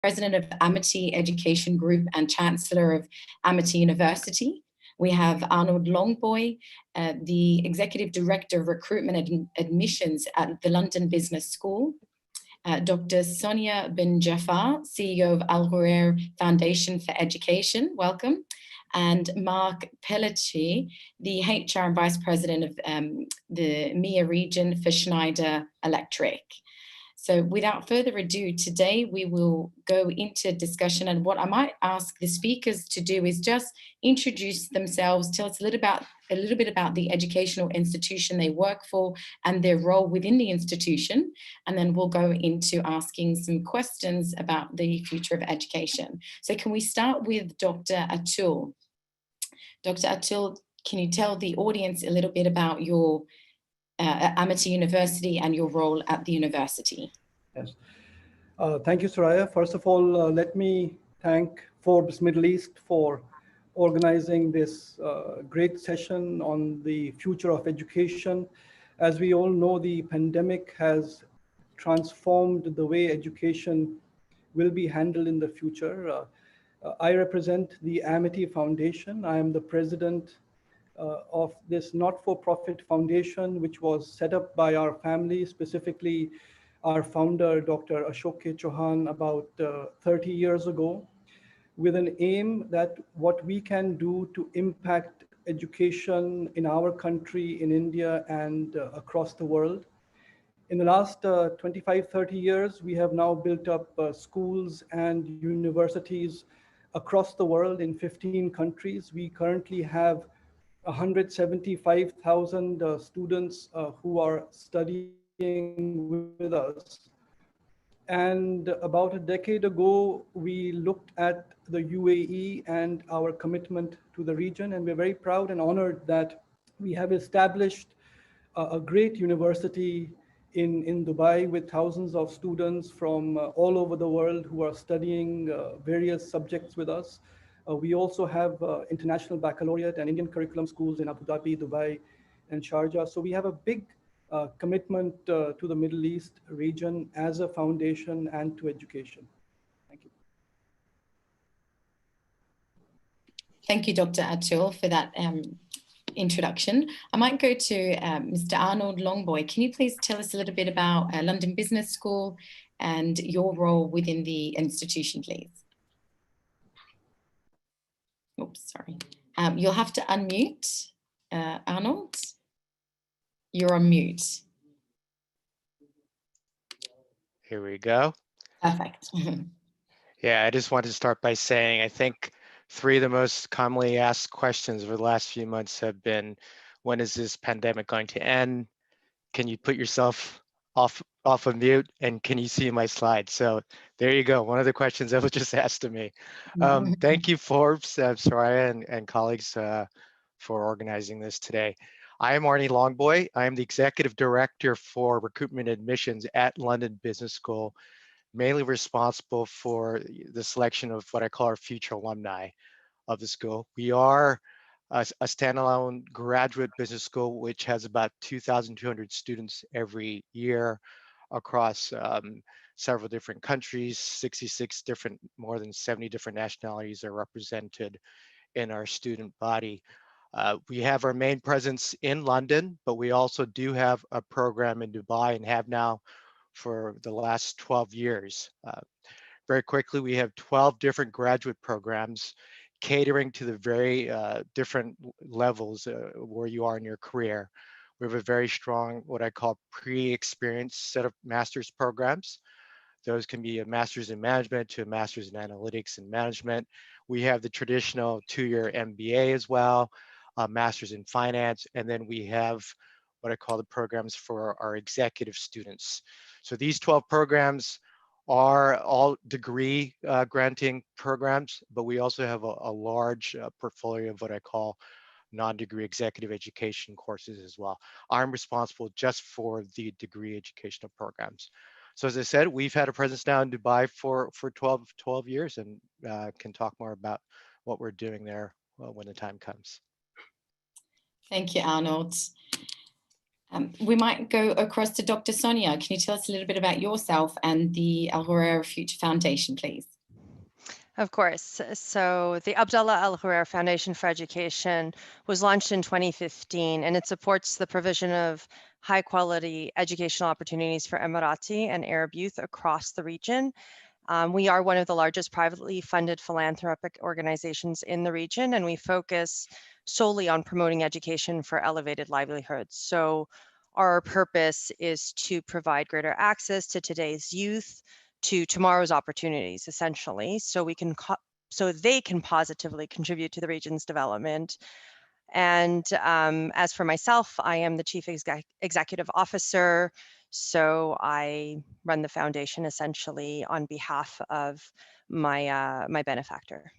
President of Amity Education Group and Chancellor of Amity University. We have Arnold Longboy, the Executive Director of Recruitment and Admissions at the London Business School. Dr. Sonia bin Jaafar, CEO of Ghurair Foundation for Education, welcome. And Marc Pelletier, the HR and Vice President of the MEA region for Schneider Electric. So without further ado, today we will go into discussion, and what I might ask the speakers to do is just introduce themselves, tell us a little bit about the educational institution they work for and their role within the institution, and then we'll go into asking some questions about the future of education. So can we start with Dr. Atul? Dr. Atul, can you tell the audience a little bit about your Amity University and your role at the university? Yes. Thank you, Suraya. First of all, let me thank Forbes Middle East for organizing this great session on the future of education. As we all know, the pandemic has transformed the way education will be handled in the future. I represent the Amity Foundation. I am the president of this not-for-profit foundation, which was set up by our family, specifically our founder, Dr. Chauhan, about 30 years ago, with an aim that what we can do to impact education in our country, in India, and across the world. In the last 25, 30 years, we have now built up schools and universities across the world in 15 countries. We currently have 175,000 students who are studying with us. And about a decade ago, we looked at the UAE and our commitment to the region. And we're very proud and honored that we have established a great university in Dubai with thousands of students from all over the world who are studying various subjects with us. We also have international baccalaureate and Indian curriculum schools in Abu Dhabi, Dubai, and Sharjah. So we have a big commitment to the Middle East region as a foundation and to education. Thank you. Thank you, Dr. Atul, for that introduction. I might go to Mr. Arnold Longboy. Can you please tell us a little bit about London Business School and your role within the institution, please? Oops, sorry. You'll have to unmute, Arnold. You're on mute. Here we go. Perfect. Yeah, I just wanted to start by saying I think 3 of the most commonly asked questions over the last few months have been, when is this pandemic going to end? Can you put yourself off of mute, and can you see my slides? So there you go. One of the questions that was just asked of me. Thank you, Forbes, Suraya, and colleagues for organizing this today. I am Arnie Longboy. I am the Executive Director for Recruitment Admissions at London Business School, mainly responsible for the selection of what I call our future alumni of the school. We are a standalone graduate business school, which has about 2,200 students every year across several different countries, 66 different, more than 70 different nationalities are represented in our student body. We have our main presence in London, but we also do have a program in Dubai and have now for the last 12 years. Very quickly, we have 12 different graduate programs catering to the very different levels where you are in your career. We have a very strong, what I call pre-experienced set of master's programs. Those can be a master's in management to a master's in analytics and management. We have the traditional 2-year MBA as well, a master's in finance, and then we have what I call the programs for our executive students. So these 12 programs are all degree granting programs, but we also have a large portfolio of what I call non-degree executive education courses as well. I'm responsible just for the degree educational programs. So as I said, we've had a presence now in Dubai for 12 years, and can talk more about what we're doing there when the time comes. Thank you, Arnold. We might go across to Dr. Sonia. Can you tell us a little bit about yourself and the Al Ghurair Future Foundation, please? Of course. So the Abdullah Al Ghurair Foundation for Education was launched in 2015, and it supports the provision of high quality educational opportunities for Emirati and Arab youth across the region. We are one of the largest privately funded philanthropic organizations in the region, and we focus solely on promoting education for elevated livelihoods. So our purpose is to provide greater access to today's youth to tomorrow's opportunities, essentially, so they can positively contribute to the region's development. And as for myself, I am the Chief Executive Officer, so I run the foundation essentially on behalf of my my benefactor.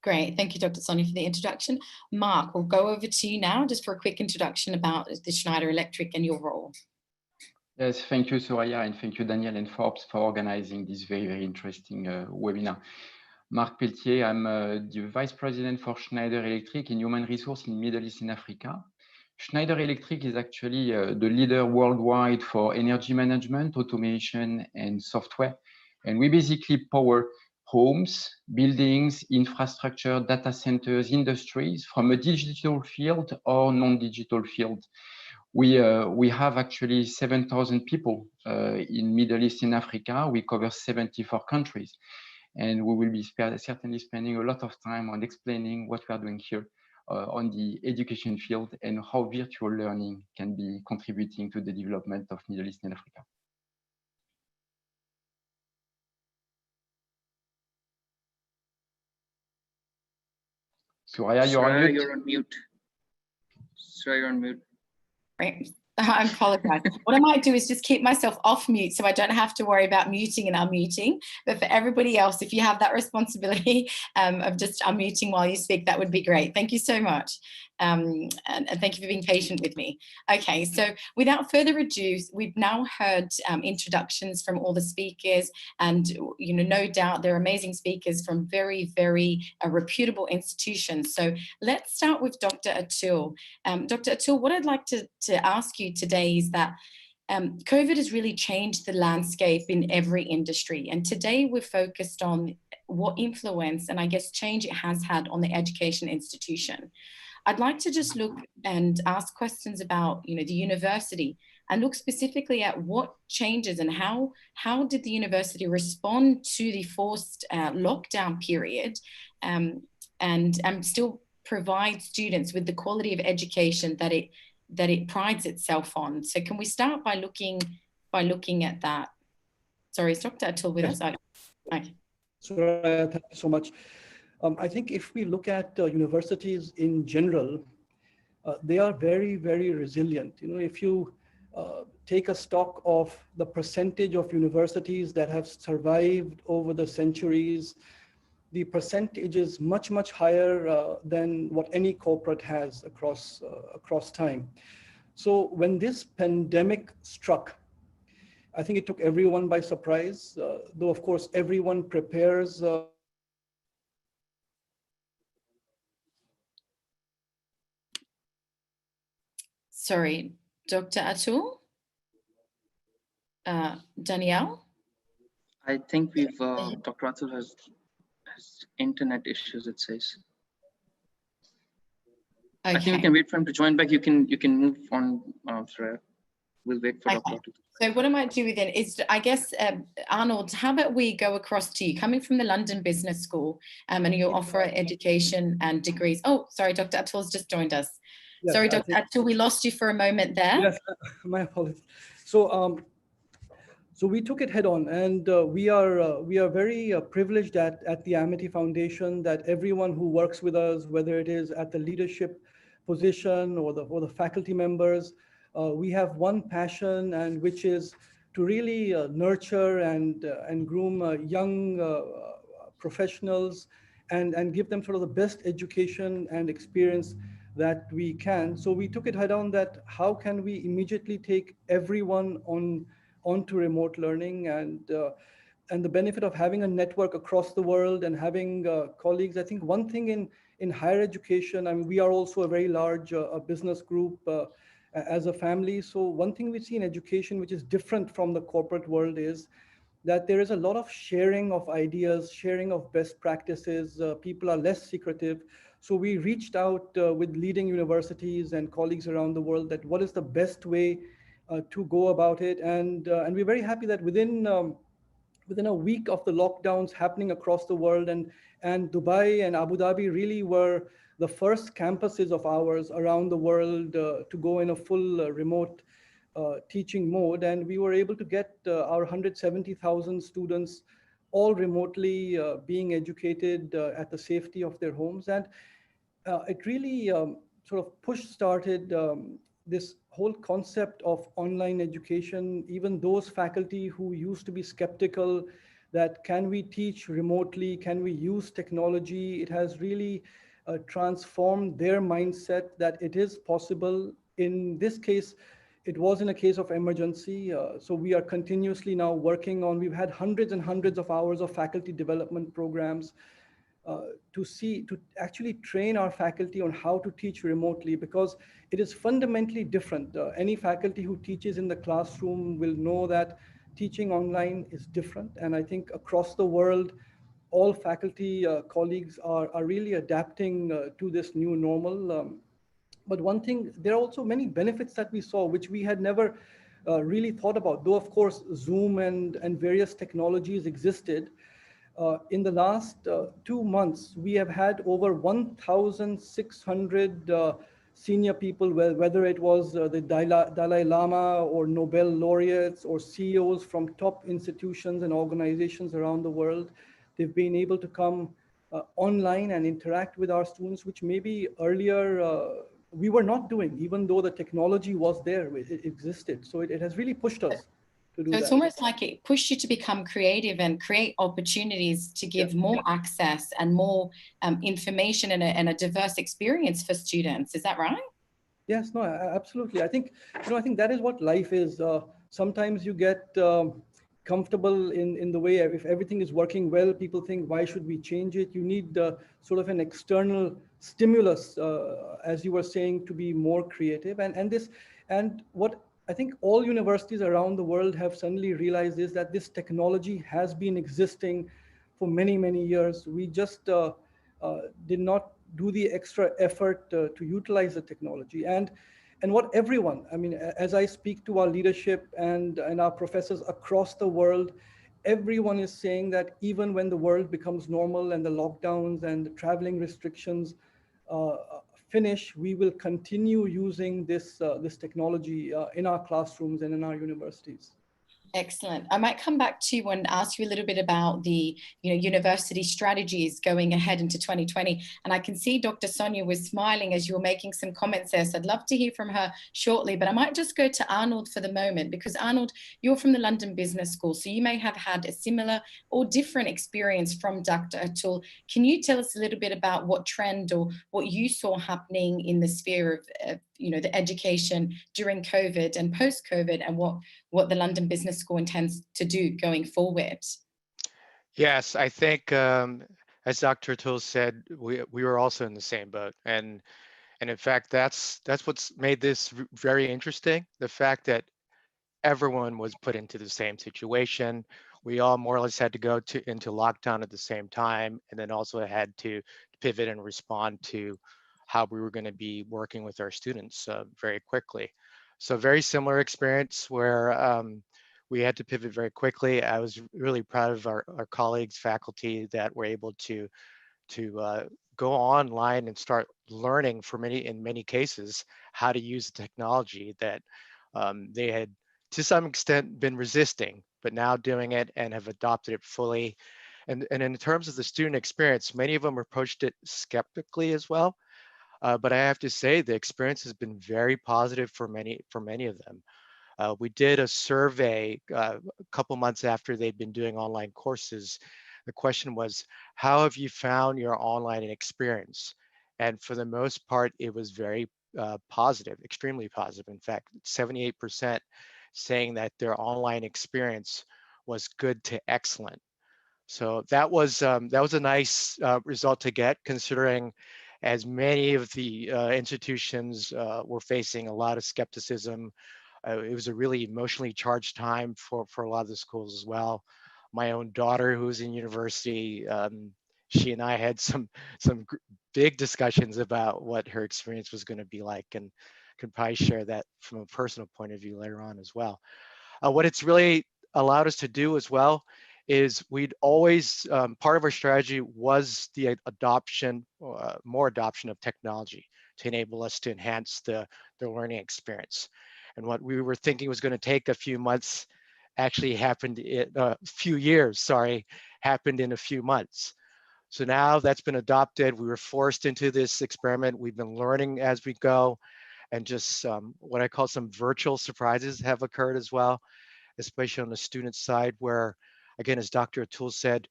Great, thank you, Dr. Sonia, for the introduction. Marc, we'll go over to you now just for a quick introduction about the Schneider Electric and your role. Yes, thank you, Suraya, and thank you, Daniel and Forbes, for organizing this very, very interesting webinar. Marc Pelletier, I'm the Vice President for Schneider Electric in Human Resource in Middle East and Africa. Schneider Electric is actually the leader worldwide for energy management, automation, and software. And we basically power homes, buildings, infrastructure, data centers, industries from a digital field or non-digital field. We have actually 7,000 people in Middle East and Africa. We cover 74 countries. And we will be certainly spending a lot of time on explaining what we are doing here on the education field and how virtual learning can be contributing to the development of Middle East and Africa. Suraya, you're on mute. You're on mute. Suraya, you're on mute. Right. I apologize. What I might do is just keep myself off mute so I don't have to worry about muting and unmuting. But for everybody else, if you have that responsibility of just unmuting while you speak, that would be great. Thank you so much. And thank you for being patient with me. Okay, so without further ado, we've now heard introductions from all the speakers, and no doubt they're amazing speakers from very, very reputable institutions. So let's start with Dr. Atul. Dr. Atul, what I'd like to ask you today is that COVID has really changed the landscape in every industry. And today we're focused on what influence and I guess change it has had on the education institution. I'd like to just look and ask questions about, the university and look specifically at what changes and how did the university respond to the forced lockdown period and still provide students with the quality of education that it prides itself on. So can we start by looking at that? Sorry, is Dr. Atul with us? Okay. Suraya, thank you so much. I think if we look at universities in general, they are very, very resilient. If you take a stock of the percentage of universities that have survived over the centuries, the percentage is much, much higher than what any corporate has across time. So when this pandemic struck, I think it took everyone by surprise, though of course everyone prepares Sorry, Dr. Atul? Danielle? I think we've, Dr. Atul has internet issues, it says. Okay. I think we can wait for him to join back. You can move on, Suraya. We'll wait for Dr. Atul. So what I might do then is, I guess, Arnold, how about we go across to you, coming from the London Business School, and you offer education and degrees. Oh, sorry, Dr. Atul's just joined us. Yes, sorry, Dr. Atul, we lost you for a moment there. Yes, my apologies. So, so we took it head on, and we are very privileged at the Amity Foundation that everyone who works with us, whether it is at the leadership position or the faculty members, we have one passion, and which is to really nurture and groom young professionals and give them sort of the best education and experience that we can. So we took it head on that how can we immediately take everyone onto remote learning, and the benefit of having a network across the world and having colleagues. I think one thing in higher education, I mean, we are also a very large business group, as a family. So one thing we see in education, which is different from the corporate world, is that there is a lot of sharing of ideas, sharing of best practices. People are less secretive. So we reached out with leading universities and colleagues around the world that what is the best way to go about it. And we're very happy that within a week of the lockdowns happening across the world, and Dubai and Abu Dhabi really were the first campuses of ours around the world to go in a full remote teaching mode. And we were able to get our 170,000 students all remotely being educated at the safety of their homes. And it really sort of started this whole concept of online education. Even those faculty who used to be skeptical that can we teach remotely, can we use technology, it has really transformed their mindset that it is possible. In this case, it was in a case of emergency. So we are continuously now working on, we've had hundreds and hundreds of hours of faculty development programs to actually train our faculty on how to teach remotely, because it is fundamentally different. Any faculty who teaches in the classroom will know that teaching online is different. And I think across the world, all faculty colleagues are really adapting to this new normal. But one thing, there are also many benefits that we saw, which we had never really thought about, though of course Zoom and various technologies existed. In the last 2 months, we have had over 1,600 senior people, whether it was the Dalai Lama or Nobel laureates or CEOs from top institutions and organizations around the world. They've been able to come online and interact with our students, which maybe earlier we were not doing, even though the technology was there, it existed. So it has really pushed us. So it's almost like it pushed you to become creative and create opportunities to give more access and more information and a diverse experience for students. Is that right? Yes, no, absolutely. I think that is what life is. Sometimes you get comfortable in the way, if everything is working well, people think, why should we change it? You need sort of an external stimulus, as you were saying, to be more creative. And what I think all universities around the world have suddenly realized is that this technology has been existing for many, many years. We just did not do the extra effort to utilize the technology. And what everyone, I mean, as I speak to our leadership and our professors across the world, everyone is saying that even when the world becomes normal and the lockdowns and the traveling restrictions finish, we will continue using this technology in our classrooms and in our universities. Excellent. I might come back to you and ask you a little bit about the university strategies going ahead into 2020. And I can see Dr. Sonia was smiling as you were making some comments there. So I'd love to hear from her shortly, but I might just go to Arnold for the moment, because Arnold, you're from the London Business School, so you may have had a similar or different experience from Dr. Atul. Can you tell us a little bit about what trend or what you saw happening in the sphere of the education during COVID and post-COVID, and what the London Business School intends to do going forward? Yes, I think as Dr. Atul said, we were also in the same boat, and in fact that's what's made this very interesting. The fact that everyone was put into the same situation. We all more or less had to go into lockdown at the same time, and then also had to pivot and respond to how we were going to be working with our students very quickly. So very similar experience where we had to pivot very quickly. I was really proud of our colleagues, faculty that were able to go online and start learning in many cases how to use the technology that they had to some extent been resisting, but now doing it and have adopted it fully. And in terms of the student experience, many of them approached it skeptically as well. But I have to say the experience has been very positive for many of them. We did a survey a couple months after they'd been doing online courses. The question was, how have you found your online experience? And for the most part, it was very positive, extremely positive. In fact, 78% saying that their online experience was good to excellent. So that was a nice result to get, considering as many of the institutions were facing a lot of skepticism. It was a really emotionally charged time for a lot of the schools as well. My own daughter, who was in university, she and I had some big discussions about what her experience was going to be like, and could probably share that from a personal point of view later on as well. What it's really allowed us to do as well is we'd always, part of our strategy was the adoption, more adoption of technology to enable us to enhance the learning experience. And what we were thinking was going to take a few months actually happened in a few years, sorry, happened in a few months. So now that's been adopted. We were forced into this experiment. We've been learning as we go, and just what I call some virtual surprises have occurred as well, especially on the student side, where, again, as Dr. Atul said,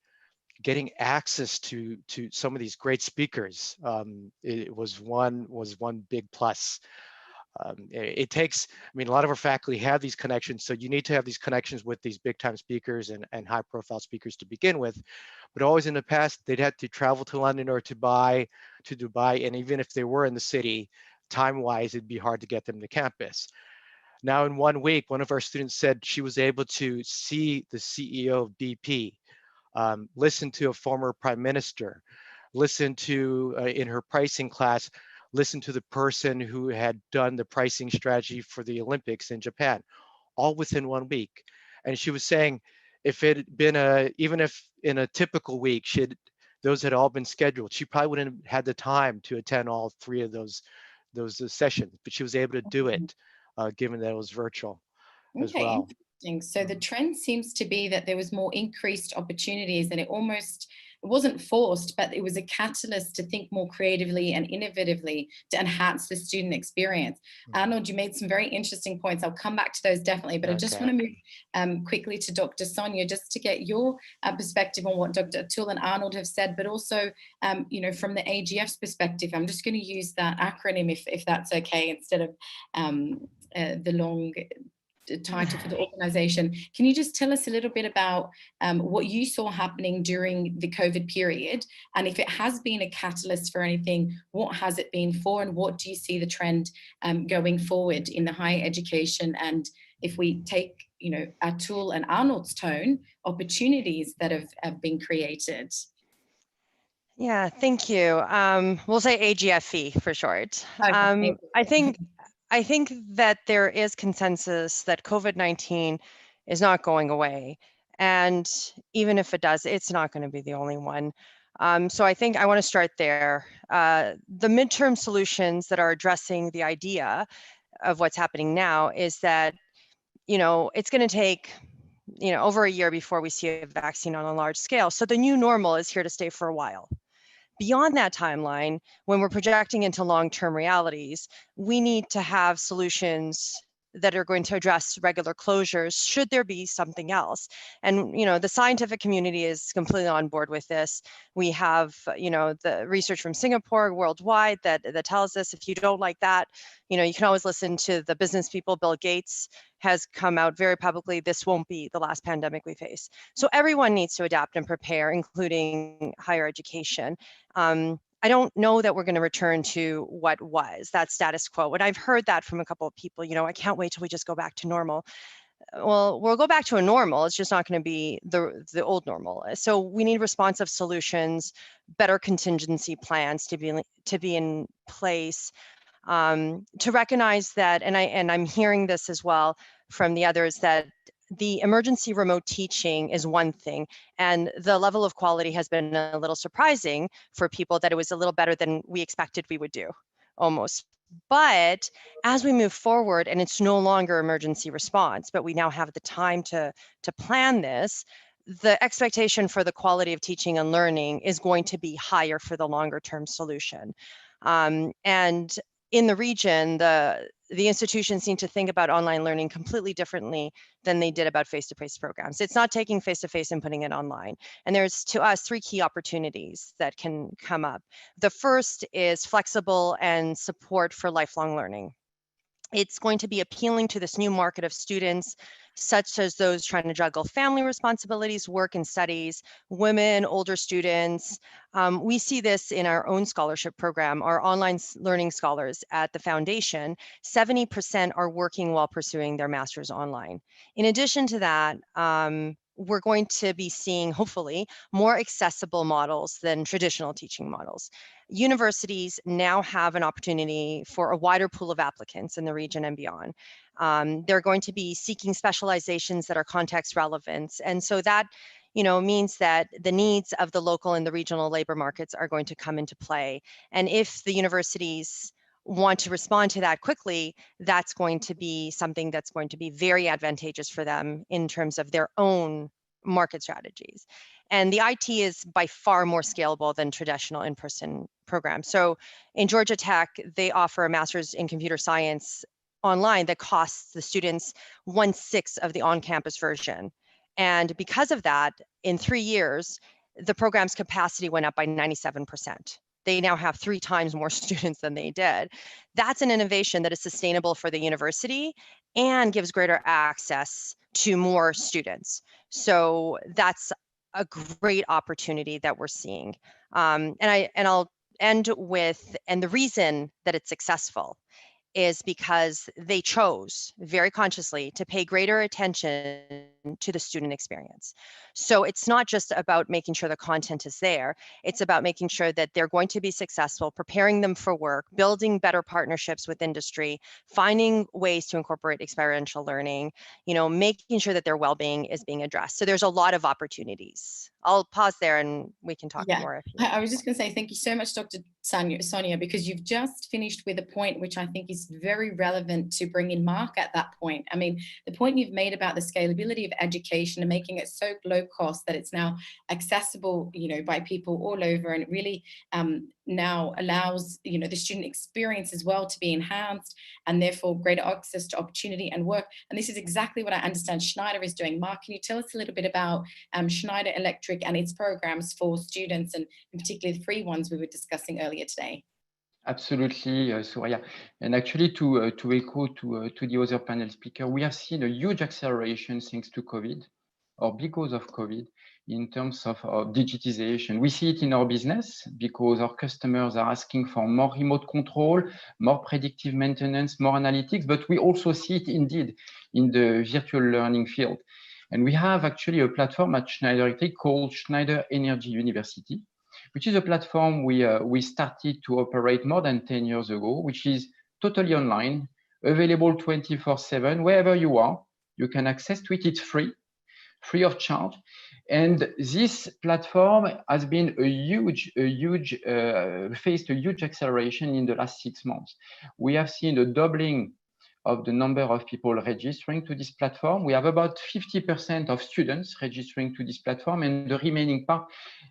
getting access to some of these great speakers, it was one big plus. It takes, I mean, a lot of our faculty have these connections, so you need to have these connections with these big time speakers and high profile speakers to begin with. But always in the past, they'd had to travel to London or to Dubai, and even if they were in the city, time-wise, it'd be hard to get them to campus. Now in 1 week, one of our students said she was able to see the CEO of BP, listen to a former prime minister, listen to, in her pricing class, listen to the person who had done the pricing strategy for the Olympics in Japan, all within 1 week. And she was saying, if it had been even if in a typical week, those had all been scheduled, she probably wouldn't have had the time to attend all 3 of those sessions, but she was able to do it, given that it was virtual as well. Interesting. So the trend seems to be that there was more increased opportunities, and it wasn't forced, but it was a catalyst to think more creatively and innovatively to enhance the student experience. Arnold, you made some very interesting points. I'll come back to those definitely, but I just want to move quickly to Dr. Sonia, just to get your perspective on what Dr. Atul and Arnold have said, but also, you know, from the AGF's perspective. I'm just going to use that acronym if that's okay, instead of the long title for the organization. Can you just tell us a little bit about what you saw happening during the COVID period, and if it has been a catalyst for anything, what has it been for, and what do you see the trend going forward in the higher education? And if we take, you know, Atul and Arnold's tone, opportunities that have been created. Yeah, thank you. We'll say AGFE for short. Okay. I think that there is consensus that COVID-19 is not going away. And even if it does, it's not going to be the only one. So I think I want to start there. The midterm solutions that are addressing the idea of what's happening now is that, you know, it's going to take, you know, over a year before we see a vaccine on a large scale. So the new normal is here to stay for a while. Beyond that timeline, when we're projecting into long-term realities, we need to have solutions that are going to address regular closures should there be something else. And, you know, the scientific community is completely on board with this. We have, you know, the research from Singapore worldwide that tells us if you don't like that, you know, you can always listen to the business people. Bill Gates has come out very publicly, this won't be the last pandemic we face. So everyone needs to adapt and prepare, including higher education. I don't know that we're going to return to what was that status quo. And I've heard that from a couple of people, you know, I can't wait till we just go back to normal. Well, we'll go back to a normal. It's just not going to be the old normal. So we need responsive solutions, better contingency plans to be in place, to recognize that, and I'm hearing this as well from the others, that the emergency remote teaching is one thing, and the level of quality has been a little surprising for people, that it was a little better than we expected we would do, almost. But as we move forward, and it's no longer emergency response, but we now have the time to plan this, the expectation for the quality of teaching and learning is going to be higher for the longer term solution. And in the region, the institutions need to think about online learning completely differently than they did about face-to-face programs. It's not taking face-to-face and putting it online. And there's, to us, 3 key opportunities that can come up. The first is flexible and support for lifelong learning. It's going to be appealing to this new market of students, such as those trying to juggle family responsibilities, work and studies, women, older students. We see this in our own scholarship program, our online learning scholars at the foundation. 70% are working while pursuing their master's online. In addition to that, we're going to be seeing, hopefully, more accessible models than traditional teaching models. Universities now have an opportunity for a wider pool of applicants in the region and beyond. They're going to be seeking specializations that are context relevant. And so that, means that the needs of the local and the regional labor markets are going to come into play. And if the universities want to respond to that quickly, that's going to be something that's going to be very advantageous for them in terms of their own market strategies. And the IT is by far more scalable than traditional in-person programs. So in Georgia Tech, they offer a master's in computer science online that costs the students 1/6 of the on-campus version. And because of that, in 3 years, the program's capacity went up by 97%. They now have 3 times more students than they did. That's an innovation that is sustainable for the university and gives greater access to more students. So that's a great opportunity that we're seeing. And I'll end with, and the reason that it's successful is because they chose very consciously to pay greater attention to the student experience. So it's not just about making sure the content is there, it's about making sure that they're going to be successful, preparing them for work, building better partnerships with industry, finding ways to incorporate experiential learning, making sure that their well-being is being addressed. So there's a lot of opportunities. I'll pause there and we can talk more. If you I was just going to say thank you so much, Dr. Sonia, because you've just finished with a point which I think is very relevant to bring in Marc at that point. I mean, the point you've made about the scalability of education and making it so low cost that it's now accessible, by people all over, and it really now allows, the student experience as well to be enhanced, and therefore greater access to opportunity and work. And this is exactly what I understand Schneider is doing. Marc, can you tell us a little bit about Schneider Electric and its programs for students, and in particular the free ones we were discussing earlier today? Absolutely, Suraya. And actually, to echo to the other panel speaker, we have seen a huge acceleration thanks to COVID, or because of COVID, in terms of digitization. We see it in our business because our customers are asking for more remote control, more predictive maintenance, more analytics, but we also see it indeed in the virtual learning field. And we have actually a platform at Schneider Electric called Schneider Energy University, which is a platform we started to operate more than 10 years ago, which is totally online, available 24/7, wherever you are. You can access to it. It's free of charge. And this platform has been faced a huge acceleration in the last 6 months. We have seen a doubling of the number of people registering to this platform. We have about 50% of students registering to this platform, and the remaining part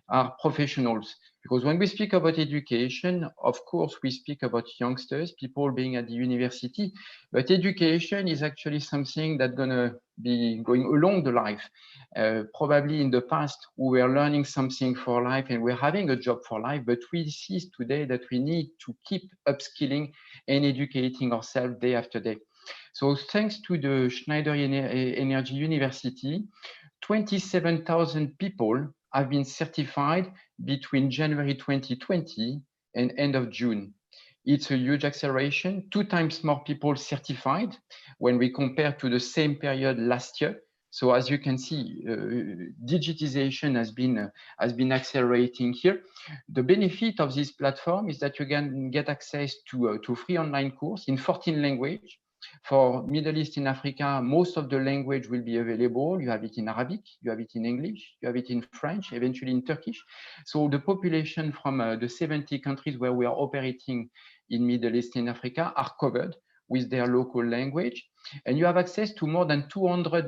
are professionals. Because when we speak about education, of course, we speak about youngsters, people being at the university, but education is actually something that's going to be going along the life. Probably in the past, we were learning something for life and we're having a job for life, but we see today that we need to keep upskilling and educating ourselves day after day. So thanks to the Schneider Energy University, 27,000 people have been certified between January 2020 and end of June. It's a huge acceleration, 2 times more people certified when we compare to the same period last year. So as you can see, digitization has been accelerating here. The benefit of this platform is that you can get access to free online course in 14 languages. For Middle East and Africa, most of the language will be available. You have it in Arabic, you have it in English, you have it in French, eventually in Turkish. So the population from the 70 countries where we are operating in Middle East and Africa are covered with their local language. And you have access to more than 200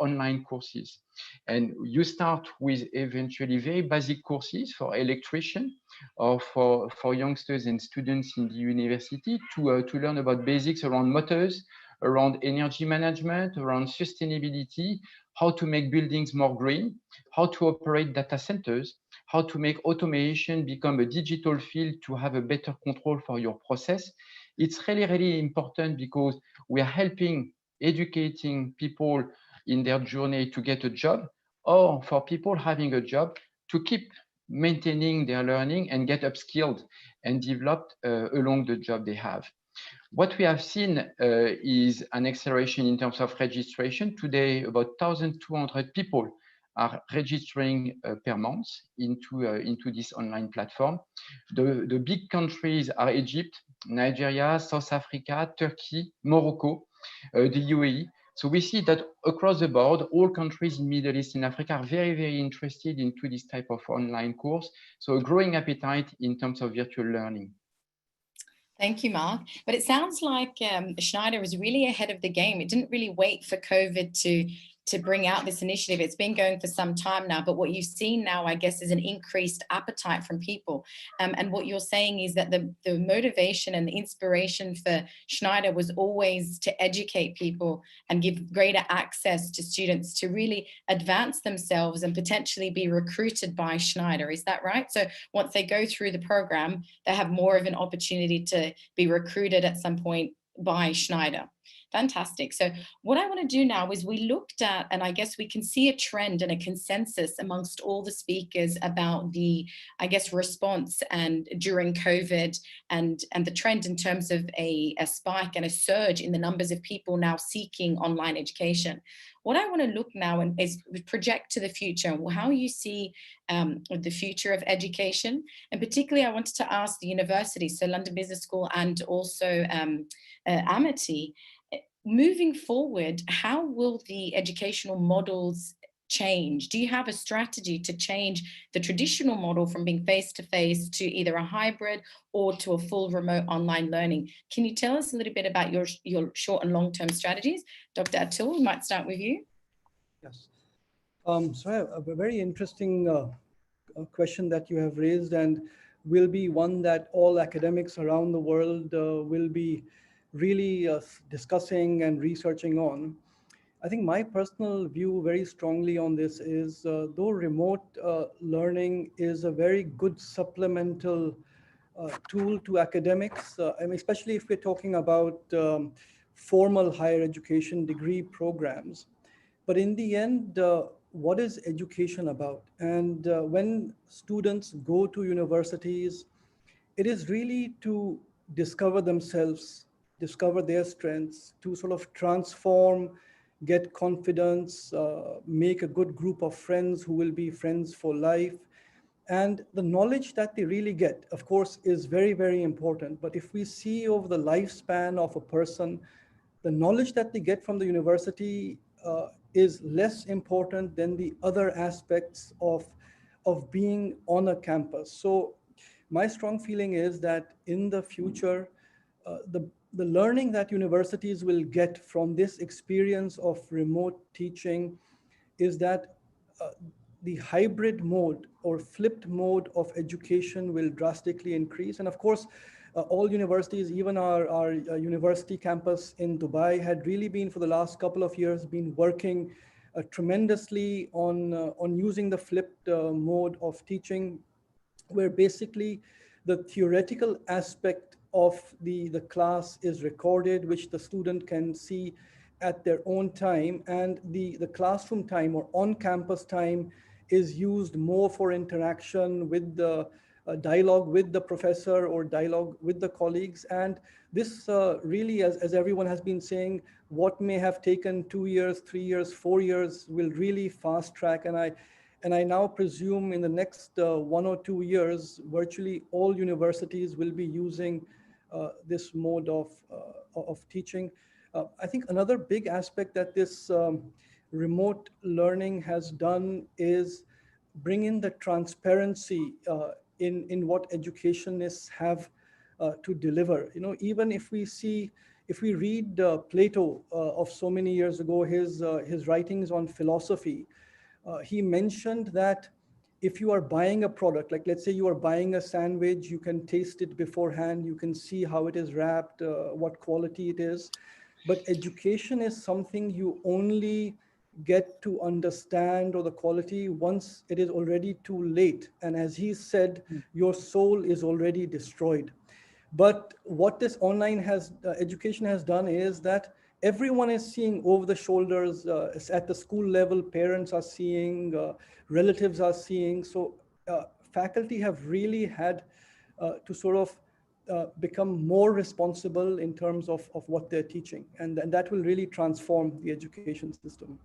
online courses. And you start with eventually very basic courses for electrician or for youngsters and students in the university to learn about basics around motors, around energy management, around sustainability, how to make buildings more green, how to operate data centers, how to make automation become a digital field to have a better control for your process. It's really, really important because we are helping educating people in their journey to get a job, or for people having a job to keep maintaining their learning and get upskilled and developed along the job they have. What we have seen is an acceleration in terms of registration. Today, about 1,200 people are registering per month into this online platform. The big countries are Egypt, Nigeria, South Africa, Turkey, Morocco, the UAE. So we see that across the board, all countries in Middle East and Africa are very, very interested into this type of online course. So a growing appetite in terms of virtual learning. Thank you, Marc. But it sounds like Schneider is really ahead of the game. It didn't really wait for COVID to bring out this initiative. It's been going for some time now, but what you've seen now, I guess, is an increased appetite from people. And what you're saying is that the motivation and the inspiration for Schneider was always to educate people and give greater access to students to really advance themselves and potentially be recruited by Schneider. Is that right? So once they go through the program, they have more of an opportunity to be recruited at some point by Schneider. Fantastic. So what I want to do now is we looked at, and I guess we can see a trend and a consensus amongst all the speakers about the, I guess, response and during COVID and the trend in terms of a spike and a surge in the numbers of people now seeking online education. What I want to look now is project to the future, how you see the future of education. And particularly, I wanted to ask the universities, so London Business School and also Amity, moving forward, how will the educational models change? Do you have a strategy to change the traditional model from being face-to-face to either a hybrid or to a full remote online learning? Can you tell us a little bit about your short and long-term strategies? Dr. Atul, we might start with you. Yes. So a very interesting question that you have raised, and will be one that all academics around the world will be really discussing and researching on. I think my personal view very strongly on this is, though remote learning is a very good supplemental tool to academics, I mean, especially if we're talking about formal higher education degree programs. But in the end, what is education about? And when students go to universities, it is really to discover themselves, discover their strengths, to sort of transform, get confidence, make a good group of friends who will be friends for life. And the knowledge that they really get, of course, is very, very important. But if we see over the lifespan of a person, the knowledge that they get from the university is less important than the other aspects of being on a campus. So my strong feeling is that in the future, the learning that universities will get from this experience of remote teaching is that the hybrid mode or flipped mode of education will drastically increase. And of course, all universities, even our university campus in Dubai, had really been for the last couple of years been working tremendously on using the flipped mode of teaching, where basically the theoretical aspect of the class is recorded, which the student can see at their own time, and the classroom time or on-campus time is used more for interaction with the dialogue with the professor or dialogue with the colleagues. And this really, as everyone has been saying, what may have taken 2 years, 3 years, 4 years will really fast track. And I now presume in the next 1 or 2 years, virtually all universities will be using this mode of teaching. I think another big aspect that this remote learning has done is bring in the transparency in what educationists have to deliver. You know, even if we read Plato of so many years ago, his writings on philosophy, he mentioned that if you are buying a product, like let's say you are buying a sandwich, you can taste it beforehand, you can see how it is wrapped, what quality it is. But education is something you only get to understand or the quality once it is already too late. And as he said, your soul is already destroyed. But what this online education has done is that everyone is seeing over the shoulders at the school level, parents are seeing, relatives are seeing. So faculty have really had to sort of become more responsible in terms of what they're teaching. And that will really transform the education system.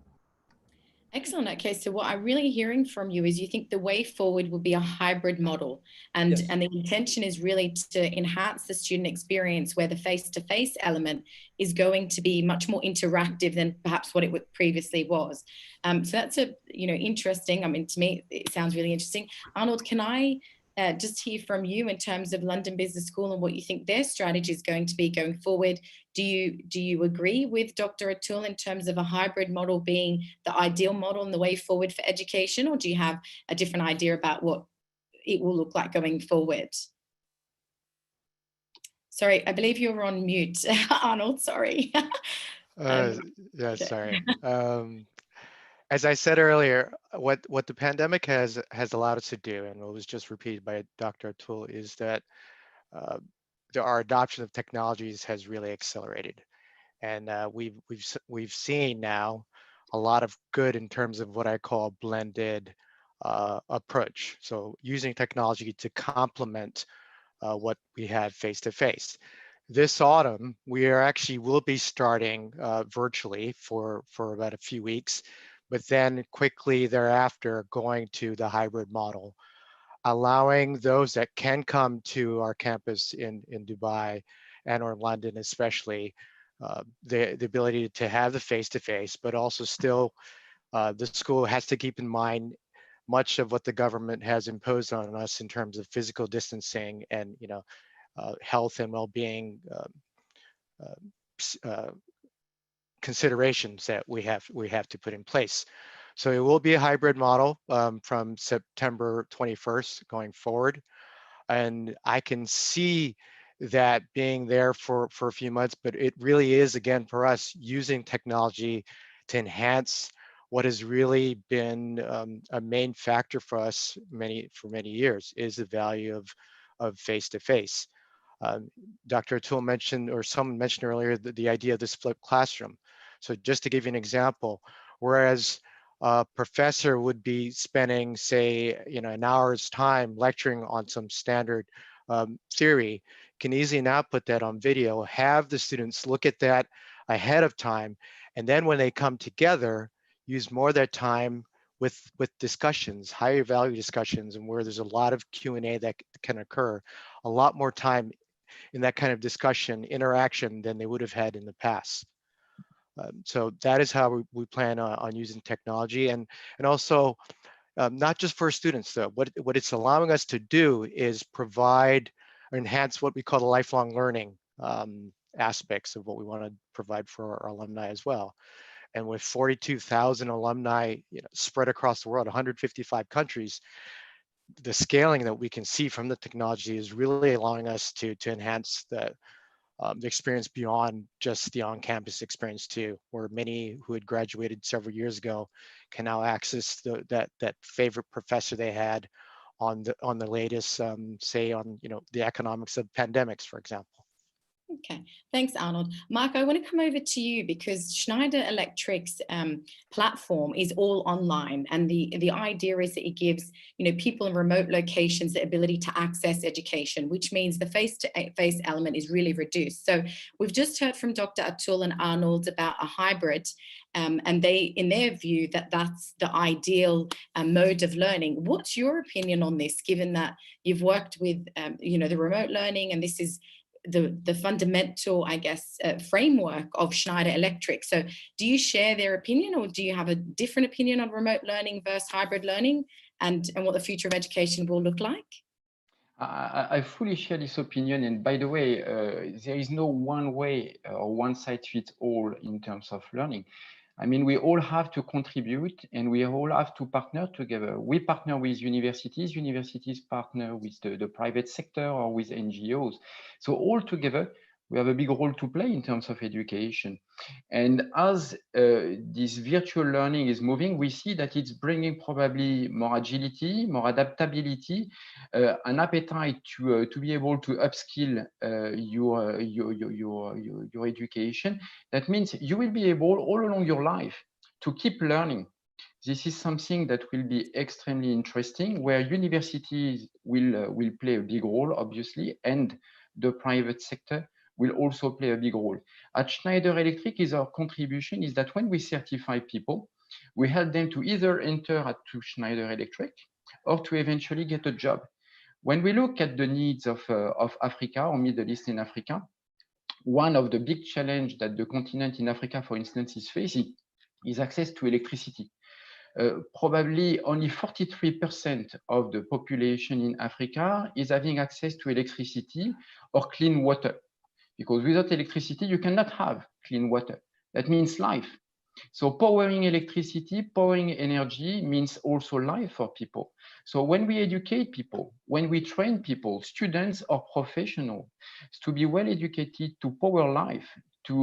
Excellent. Okay, so what I'm really hearing from you is you think the way forward will be a hybrid model, and Yes. and the intention is really to enhance the student experience, where the face-to-face element is going to be much more interactive than perhaps what it previously was. So that's interesting. I mean, to me, it sounds really interesting. Arnold, can I just hear from you in terms of London Business School and what you think their strategy is going to be going forward? Do you agree with Dr. Atul in terms of a hybrid model being the ideal model and the way forward for education, or do you have a different idea about what it will look like going forward? Sorry, I believe you're on mute, Arnold, sorry. Yeah, sorry. As I said earlier, what the pandemic has allowed us to do, and what was just repeated by Dr. Atul, is that our adoption of technologies has really accelerated, and we've seen now a lot of good in terms of what I call a blended approach. So using technology to complement what we had face to face. This autumn, we will be starting virtually for about a few weeks, but then quickly thereafter going to the hybrid model, allowing those that can come to our campus in Dubai and or London especially, the ability to have the face-to-face, but also still the school has to keep in mind much of what the government has imposed on us in terms of physical distancing and health and well-being considerations that we have to put in place. So it will be a hybrid model from September 21st going forward. And I can see that being there for a few months, but it really is, again, for us, using technology to enhance what has really been a main factor for us for many years, is the value of face-to-face. Dr. Atul mentioned, or someone mentioned earlier, the idea of this flipped classroom. So just to give you an example, whereas a professor would be spending, say, an hour's time lecturing on some standard theory, can easily now put that on video, have the students look at that ahead of time, and then when they come together, use more of their time with discussions, higher value discussions, and where there's a lot of Q&A that can occur, a lot more time in that kind of discussion, interaction than they would have had in the past. So that is how we plan on using technology, and also not just for students though. What it's allowing us to do is provide or enhance what we call the lifelong learning aspects of what we want to provide for our alumni as well. And with 42,000 alumni spread across the world, 155 countries, the scaling that we can see from the technology is really allowing us to enhance the experience beyond just the on-campus experience too, where many who had graduated several years ago can now access that favorite professor they had on the latest, say on the economics of pandemics, for example. Okay, thanks, Arnold. Marc, I want to come over to you because Schneider Electric's platform is all online, and the idea is that it gives people in remote locations the ability to access education, which means the face-to-face element is really reduced. So we've just heard from Dr. Atul and Arnold about a hybrid, and they, in their view, that's the ideal mode of learning. What's your opinion on this, given that you've worked with the remote learning, and this is the fundamental, I guess, framework of Schneider Electric? So do you share their opinion, or do you have a different opinion on remote learning versus hybrid learning, and what the future of education will look like? I fully share this opinion. And by the way, there is no one way or one size fits all in terms of learning. I mean, we all have to contribute, and we all have to partner together. We partner with universities, universities partner with the private sector or with NGOs. So all together, We have a big role to play in terms of education. And as this virtual learning is moving, we see that it's bringing probably more agility, more adaptability, an appetite to be able to upskill your education. That means you will be able all along your life to keep learning. This is something that will be extremely interesting, where universities will play a big role, obviously, and the private sector will also play a big role. At Schneider Electric, our contribution is that when we certify people, we help them to either enter to Schneider Electric or to eventually get a job. When we look at the needs of Africa or Middle East and Africa, one of the big challenges that the continent in Africa, for instance, is facing is access to electricity. Probably only 43% of the population in Africa is having access to electricity or clean water. Because without electricity, you cannot have clean water. That means life. So powering electricity, powering energy means also life for people. So when we educate people, when we train people, students or professionals, to be well educated to power life, to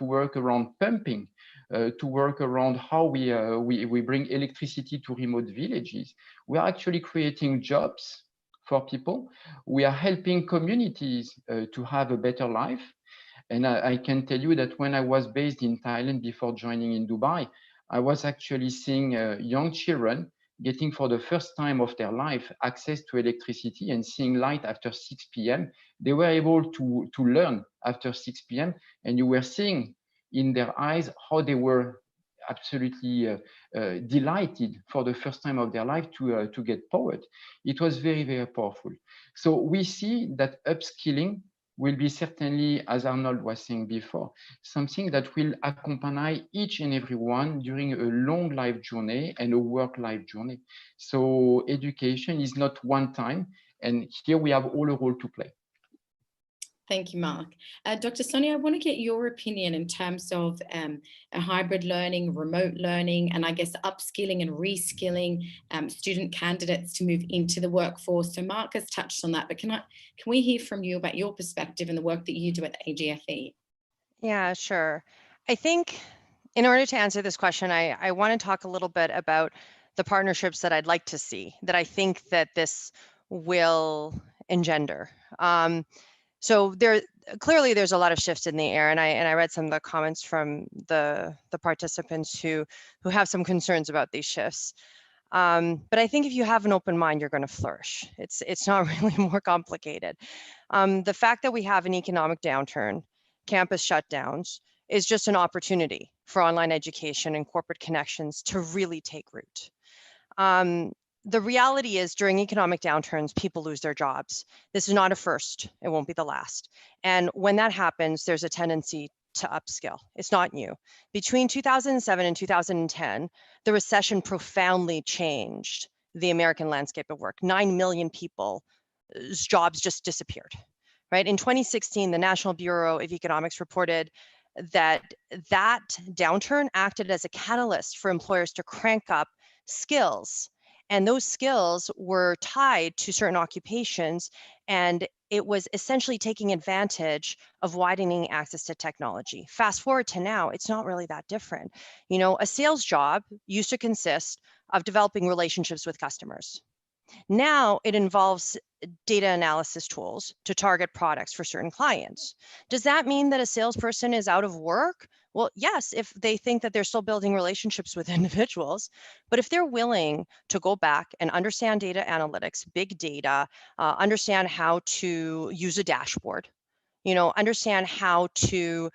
work around pumping, to work around how we bring electricity to remote villages, we are actually creating jobs for people. We are helping communities to have a better life. And I can tell you that when I was based in Thailand before joining in Dubai, I was actually seeing young children getting for the first time of their life access to electricity and seeing light after 6 p.m. They were able to learn after 6 p.m. and you were seeing in their eyes how they were absolutely delighted for the first time of their life to get powered. It was very, very powerful. So we see that upskilling will be certainly, as Arnold was saying before, something that will accompany each and every one during a long life journey and a work life journey. So education is not one time, and here we have all a role to play. Thank you, Marc. Dr. Sonia, I want to get your opinion in terms of a hybrid learning, remote learning, and I guess upskilling and reskilling student candidates to move into the workforce. So Marc has touched on that, but can we hear from you about your perspective and the work that you do at the AGFE? Yeah, sure. I think in order to answer this question, I want to talk a little bit about the partnerships that I'd like to see, that I think that this will engender. So clearly there's a lot of shifts in the air, and I read some of the comments from the participants who have some concerns about these shifts. But I think if you have an open mind, you're going to flourish. It's not really more complicated. The fact that we have an economic downturn, campus shutdowns, is just an opportunity for online education and corporate connections to really take root. The reality is during economic downturns, people lose their jobs. This is not a first, it won't be the last. And when that happens, there's a tendency to upskill. It's not new. Between 2007 and 2010, the recession profoundly changed the American landscape of work. 9 million people's jobs just disappeared, right? In 2016, the National Bureau of Economics reported that downturn acted as a catalyst for employers to crank up skills. And those skills were tied to certain occupations, and it was essentially taking advantage of widening access to technology. Fast forward to now, it's not really that different. You know, a sales job used to consist of developing relationships with customers. Now it involves data analysis tools to target products for certain clients. Does that mean that a salesperson is out of work? Well, yes, if they think that they're still building relationships with individuals, but if they're willing to go back and understand data analytics, big data, understand how to use a dashboard, understand how to,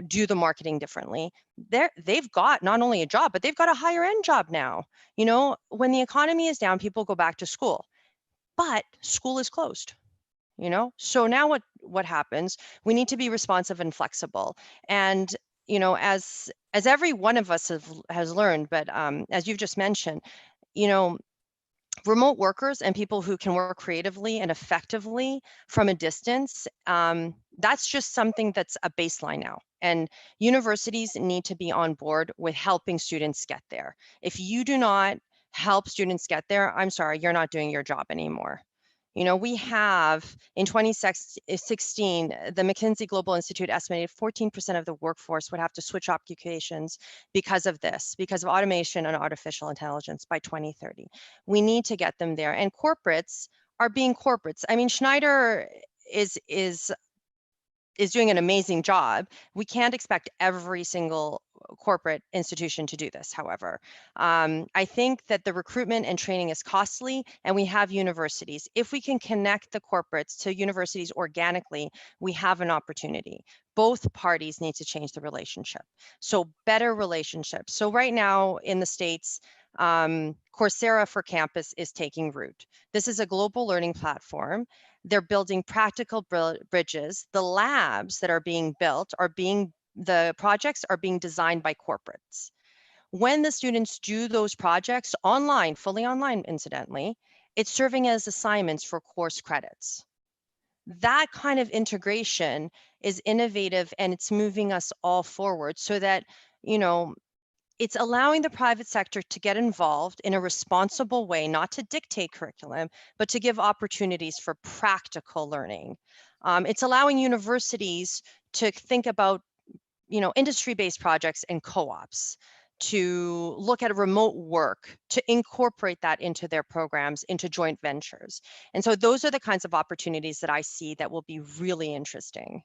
do the marketing differently, they've got not only a job, but they've got a higher end job now. When the economy is down, people go back to school, but school is closed. So now what happens? We need to be responsive and flexible. And as every one of us has learned, but as you've just mentioned, remote workers and people who can work creatively and effectively from a distance, that's just something that's a baseline now. And universities need to be on board with helping students get there. If you do not help students get there, I'm sorry, you're not doing your job anymore. You know, we have in 2016, the McKinsey Global Institute estimated 14% of the workforce would have to switch occupations because of this, because of automation and artificial intelligence by 2030. We need to get them there. And corporates are being corporates. I mean, Schneider is doing an amazing job. We can't expect every single corporate institution to do this, however. I think that the recruitment and training is costly, and we have universities. If we can connect the corporates to universities organically, we have an opportunity. Both parties need to change the relationship. So better relationships. So right now in the States, Coursera for Campus is taking root. This is a global learning platform. They're building practical bridges. The labs that are being built the projects are being designed by corporates. When the students do those projects online, fully online, incidentally, it's serving as assignments for course credits. That kind of integration is innovative, and it's moving us all forward so that, you know, it's allowing the private sector to get involved in a responsible way, not to dictate curriculum, but to give opportunities for practical learning. It's allowing universities to think about, you know, industry-based projects and co-ops, to look at remote work, to incorporate that into their programs, into joint ventures. And so those are the kinds of opportunities that I see that will be really interesting.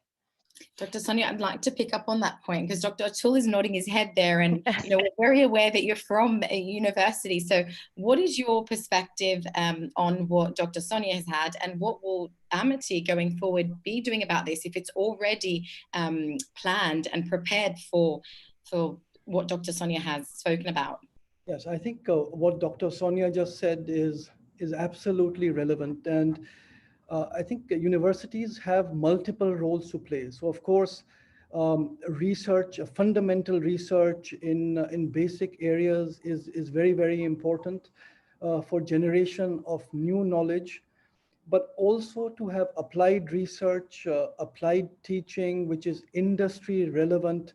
Dr. Sonia, I'd like to pick up on that point because Dr. Atul is nodding his head there, and you know, we're very aware that you're from a university. So what is your perspective on what Dr. Sonia has had, and what will Amity going forward be doing about this if it's already planned and prepared for what Dr. Sonia has spoken about? Yes, I think what Dr. Sonia just said is absolutely relevant. And I think universities have multiple roles to play. So of course, research, fundamental research in basic areas is very, very important for generation of new knowledge, but also to have applied research, applied teaching, which is industry relevant,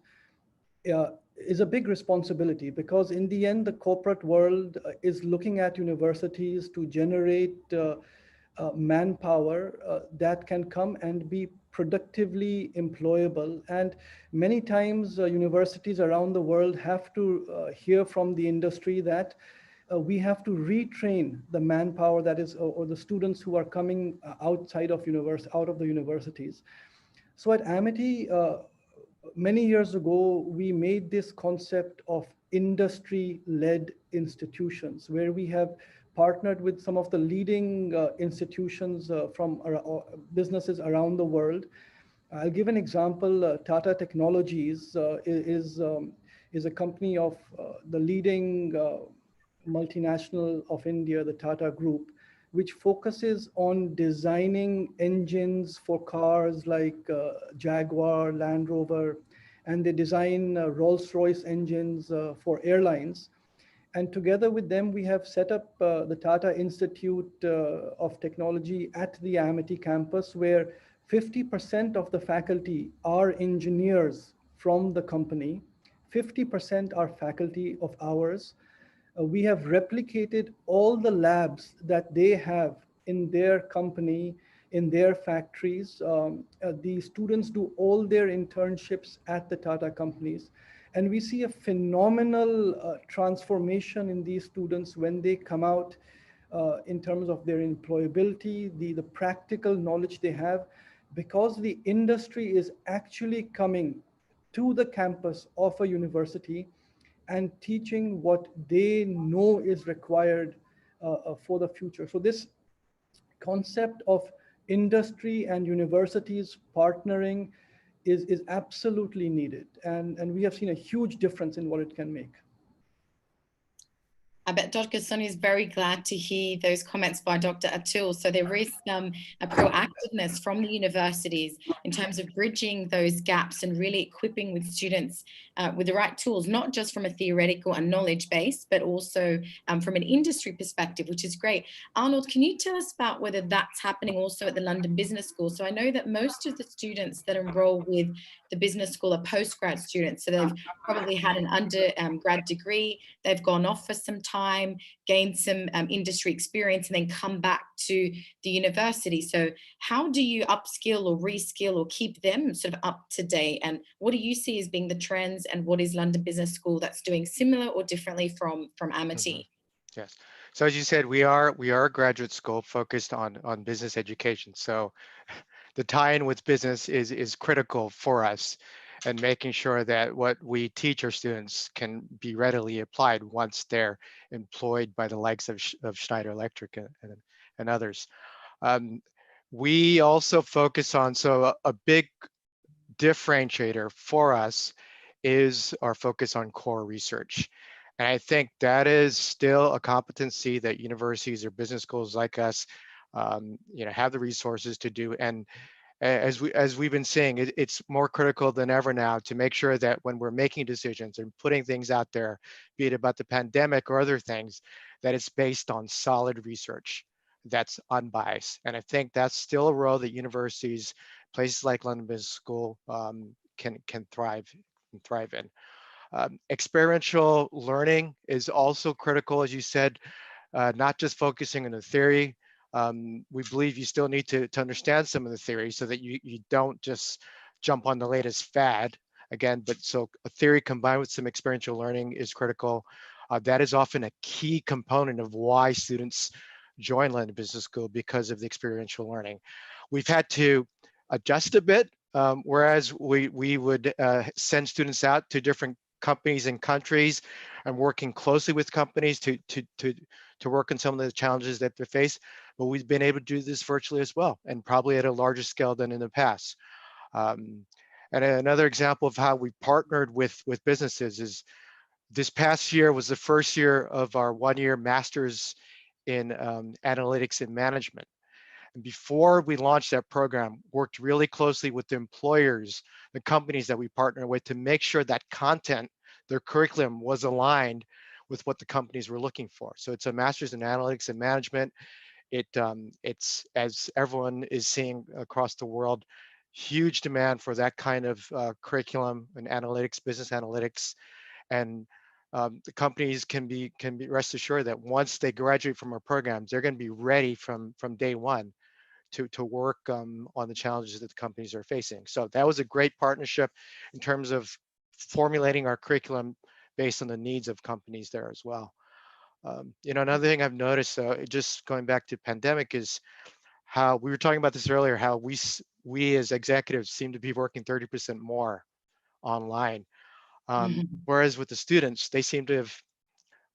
is a big responsibility, because in the end, the corporate world is looking at universities to generate manpower that can come and be productively employable. And many times universities around the world have to hear from the industry that we have to retrain the manpower that is, or the students who are coming outside of out of the universities. So at Amity, many years ago, we made this concept of industry-led institutions, where we have partnered with some of the leading institutions from businesses around the world. I'll give an example. Tata Technologies is a company of the leading multinational of India, the Tata Group, which focuses on designing engines for cars like Jaguar, Land Rover, and they design Rolls-Royce engines for airlines. And together with them, we have set up the Tata Institute of Technology at the Amity campus, where 50% of the faculty are engineers from the company, 50% are faculty of ours. We have replicated all the labs that they have in their company, in their factories. The students do all their internships at the Tata companies. And we see a phenomenal transformation in these students when they come out in terms of their employability, the practical knowledge they have, because the industry is actually coming to the campus of a university and teaching what they know is required for the future. So this concept of industry and universities partnering is absolutely needed. And we have seen a huge difference in what it can make. I bet Dr. Sonia is very glad to hear those comments by Dr. Atul. So there is a proactiveness from the universities in terms of bridging those gaps and really equipping with students with the right tools, not just from a theoretical and knowledge base, but also from an industry perspective, which is great. Arnold, can you tell us about whether that's happening also at the London Business School? So I know that most of the students that enroll with the business school are postgrad students. So they've probably had an undergrad degree, they've gone off for some time, time, gain some industry experience, and then come back to the university. So how do you upskill or reskill or keep them sort of up to date? And what do you see as being the trends, and what is London Business School that's doing similar or differently from Amity? Yes. So as you said, we are a graduate school focused on business education. So the tie-in with business is critical for us, and making sure that what we teach our students can be readily applied once they're employed by the likes of Schneider Electric and others. We also focus on, so a big differentiator for us is our focus on core research. And I think that is still a competency that universities or business schools like us, have the resources to do. And as we've been saying, it's more critical than ever now to make sure that when we're making decisions and putting things out there, be it about the pandemic or other things, that it's based on solid research that's unbiased. And I think that's still a role that universities, places like London Business School, can thrive in. Experiential learning is also critical, as you said, not just focusing on the theory. We believe you still need to understand some of the theory so that you don't just jump on the latest fad again, but so a theory combined with some experiential learning is critical. That is often a key component of why students join London Business School, because of the experiential learning. We've had to adjust a bit, whereas we would send students out to different companies and countries, and working closely with companies to work on some of the challenges that they face. But we've been able to do this virtually as well, and probably at a larger scale than in the past. And another example of how we partnered with businesses is this past year was the first year of our one-year master's in analytics and management. And before we launched that program, worked really closely with the employers, the companies that we partner with, to make sure that content, their curriculum, was aligned with what the companies were looking for. So it's a master's in analytics and management. It's, as everyone is seeing across the world, huge demand for that kind of curriculum and analytics, business analytics. And the companies can be rest assured that once they graduate from our programs, they're going to be ready from day one to work on the challenges that the companies are facing. So that was a great partnership in terms of formulating our curriculum based on the needs of companies there as well. Another thing I've noticed, just going back to pandemic, is how we were talking about this earlier, how we as executives seem to be working 30% more online. Whereas with the students, they seem to have,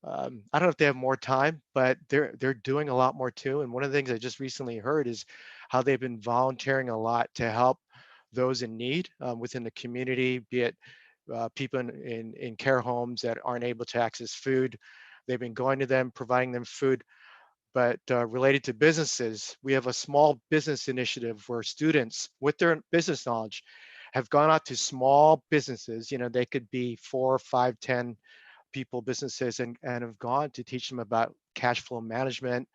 I don't know if they have more time, but they're doing a lot more too. And one of the things I just recently heard is how they've been volunteering a lot to help those in need within the community, be it people in care homes that aren't able to access food. They've been going to them, providing them food. But related to businesses, we have a small business initiative where students, with their business knowledge, have gone out to small businesses. They could be 4, 5, 10 people businesses, and have gone to teach them about cash flow management,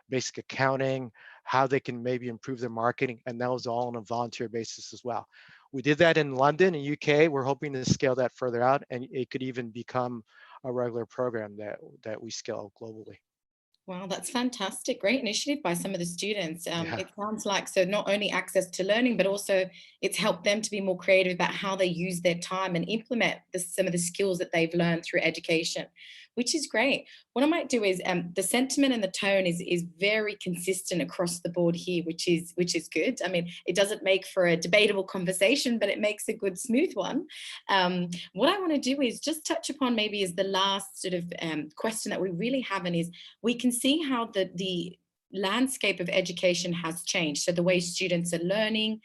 basic accounting, how they can maybe improve their marketing, and that was all on a volunteer basis as well. We did that in London and UK. We're hoping to scale that further out, and it could even become a regular program that we scale globally. Wow, that's fantastic. Great initiative by some of the students. Yeah. It sounds like, so not only access to learning, but also it's helped them to be more creative about how they use their time and implement some of the skills that they've learned through education, which is great. What I might do is the sentiment and the tone is very consistent across the board here, which is good. I mean, it doesn't make for a debatable conversation, but it makes a good, smooth one. What I want to do is just touch upon maybe is the last sort of question that we really haven't is, we can see how the landscape of education has changed. So the way students are learning,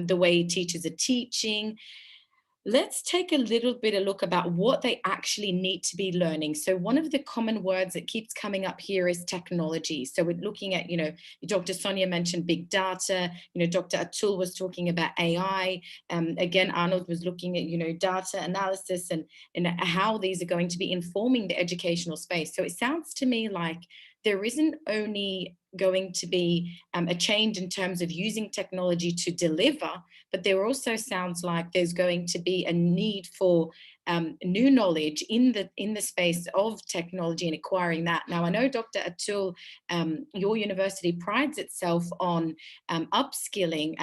the way teachers are teaching. Let's take a little bit of look about what they actually need to be learning. So one of the common words that keeps coming up here is technology. So we're looking at, Dr. Sonia mentioned big data, Dr. Atul was talking about AI. Again, Arnold was looking at, data analysis and how these are going to be informing the educational space. So it sounds to me like there isn't only going to be a change in terms of using technology to deliver, but there also sounds like there's going to be a need for new knowledge in the space of technology and acquiring that. Now, I know, Dr. Atul, your university prides itself on upskilling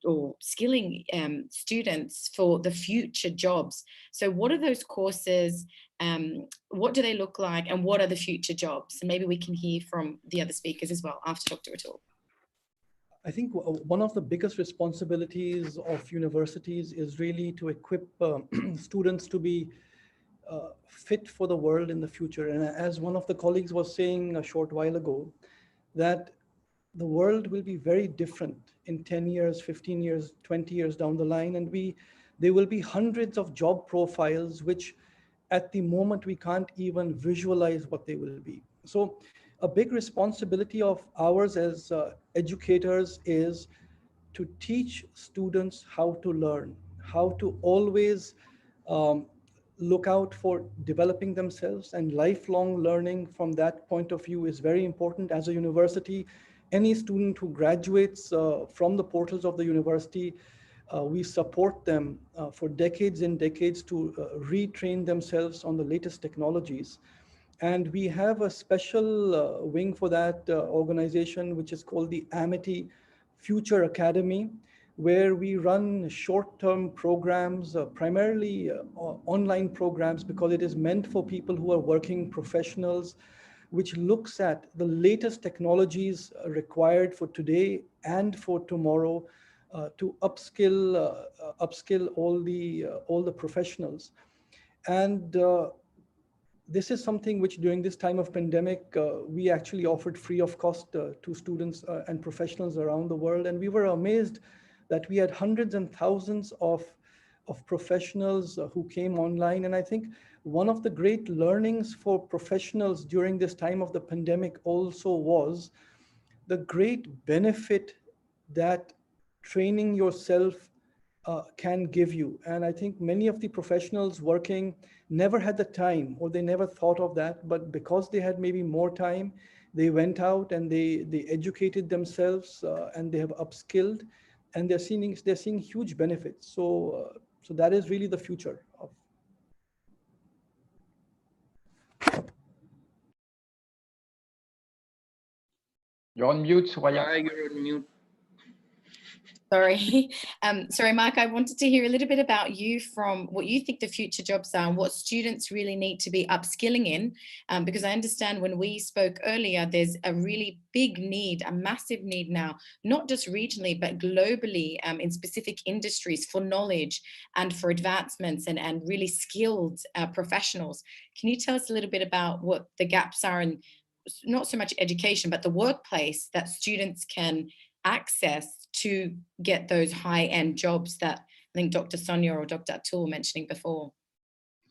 or skilling students for the future jobs. So what are those courses? What do they look like, and what are the future jobs? And maybe we can hear from the other speakers as well after Dr. Atul. I think one of the biggest responsibilities of universities is really to equip students to be fit for the world in the future. And as one of the colleagues was saying a short while ago, that the world will be very different in 10 years, 15 years, 20 years down the line. And there will be hundreds of job profiles, which at the moment we can't even visualize what they will be. So a big responsibility of ours as educators is to teach students how to learn, how to always look out for developing themselves, and lifelong learning from that point of view is very important. As a university, any student who graduates from the portals of the university, we support them for decades and decades to retrain themselves on the latest technologies. And we have a special wing for that organization, which is called the Amity Future Academy, where we run short-term programs, primarily online programs, because it is meant for people who are working professionals, which looks at the latest technologies required for today and for tomorrow to upskill all the professionals. And this is something which during this time of pandemic, we actually offered free of cost to students and professionals around the world. And we were amazed that we had hundreds and thousands of professionals who came online. And I think one of the great learnings for professionals during this time of the pandemic also was the great benefit that training yourself can give you. And I think many of the professionals working never had the time, or they never thought of that, but because they had maybe more time, they went out and they educated themselves and they have upskilled, and they're seeing huge benefits. So that is really the future of. You're on mute, Suraya. You're on mute. Sorry. Sorry, Marc, I wanted to hear a little bit about you, from what you think the future jobs are and what students really need to be upskilling in, because I understand when we spoke earlier, there's a really big need, a massive need now, not just regionally, but globally in specific industries for knowledge and for advancements and really skilled professionals. Can you tell us a little bit about what the gaps are in not so much education, but the workplace that students can access to get those high-end jobs that I think Dr. Sonia or Dr. Atul were mentioning before?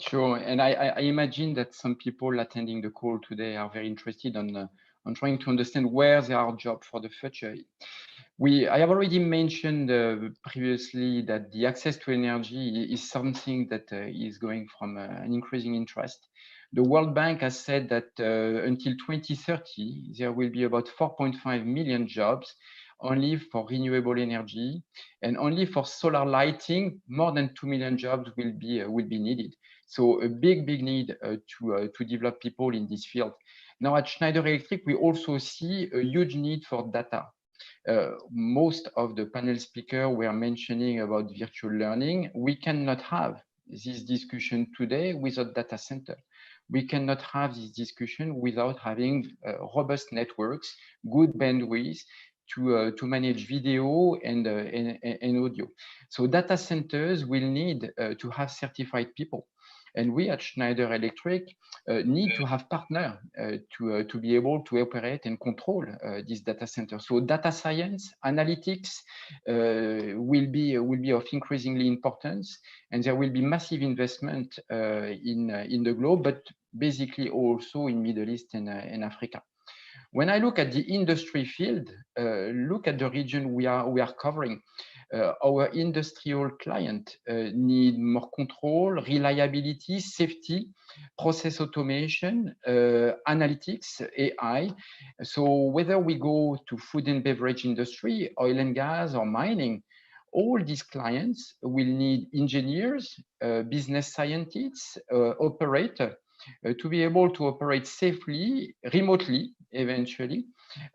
Sure, and I imagine that some people attending the call today are very interested on trying to understand where there are jobs for the future. I have already mentioned previously that the access to energy is something that is going from an increasing interest. The World Bank has said that until 2030, there will be about 4.5 million jobs only for renewable energy, and only for solar lighting, more than 2 million jobs will be needed. So a big need to develop people in this field. Now at Schneider Electric, we also see a huge need for data. Most of the panel speakers were mentioning about virtual learning. We cannot have this discussion today without data center. We cannot have this discussion without having robust networks, good bandwidth, to manage video and audio. So data centers will need to have certified people. And we at Schneider Electric need to have partners to be able to operate and control this data center. So data science, analytics will be of increasingly importance, and there will be massive investment in the globe, but basically also in Middle East and Africa. When I look at the industry field, look at the region we are covering. Our industrial client need more control, reliability, safety, process automation, analytics, AI. So whether we go to food and beverage industry, oil and gas, or mining, all these clients will need engineers, business scientists, operator, to be able to operate safely, remotely, eventually,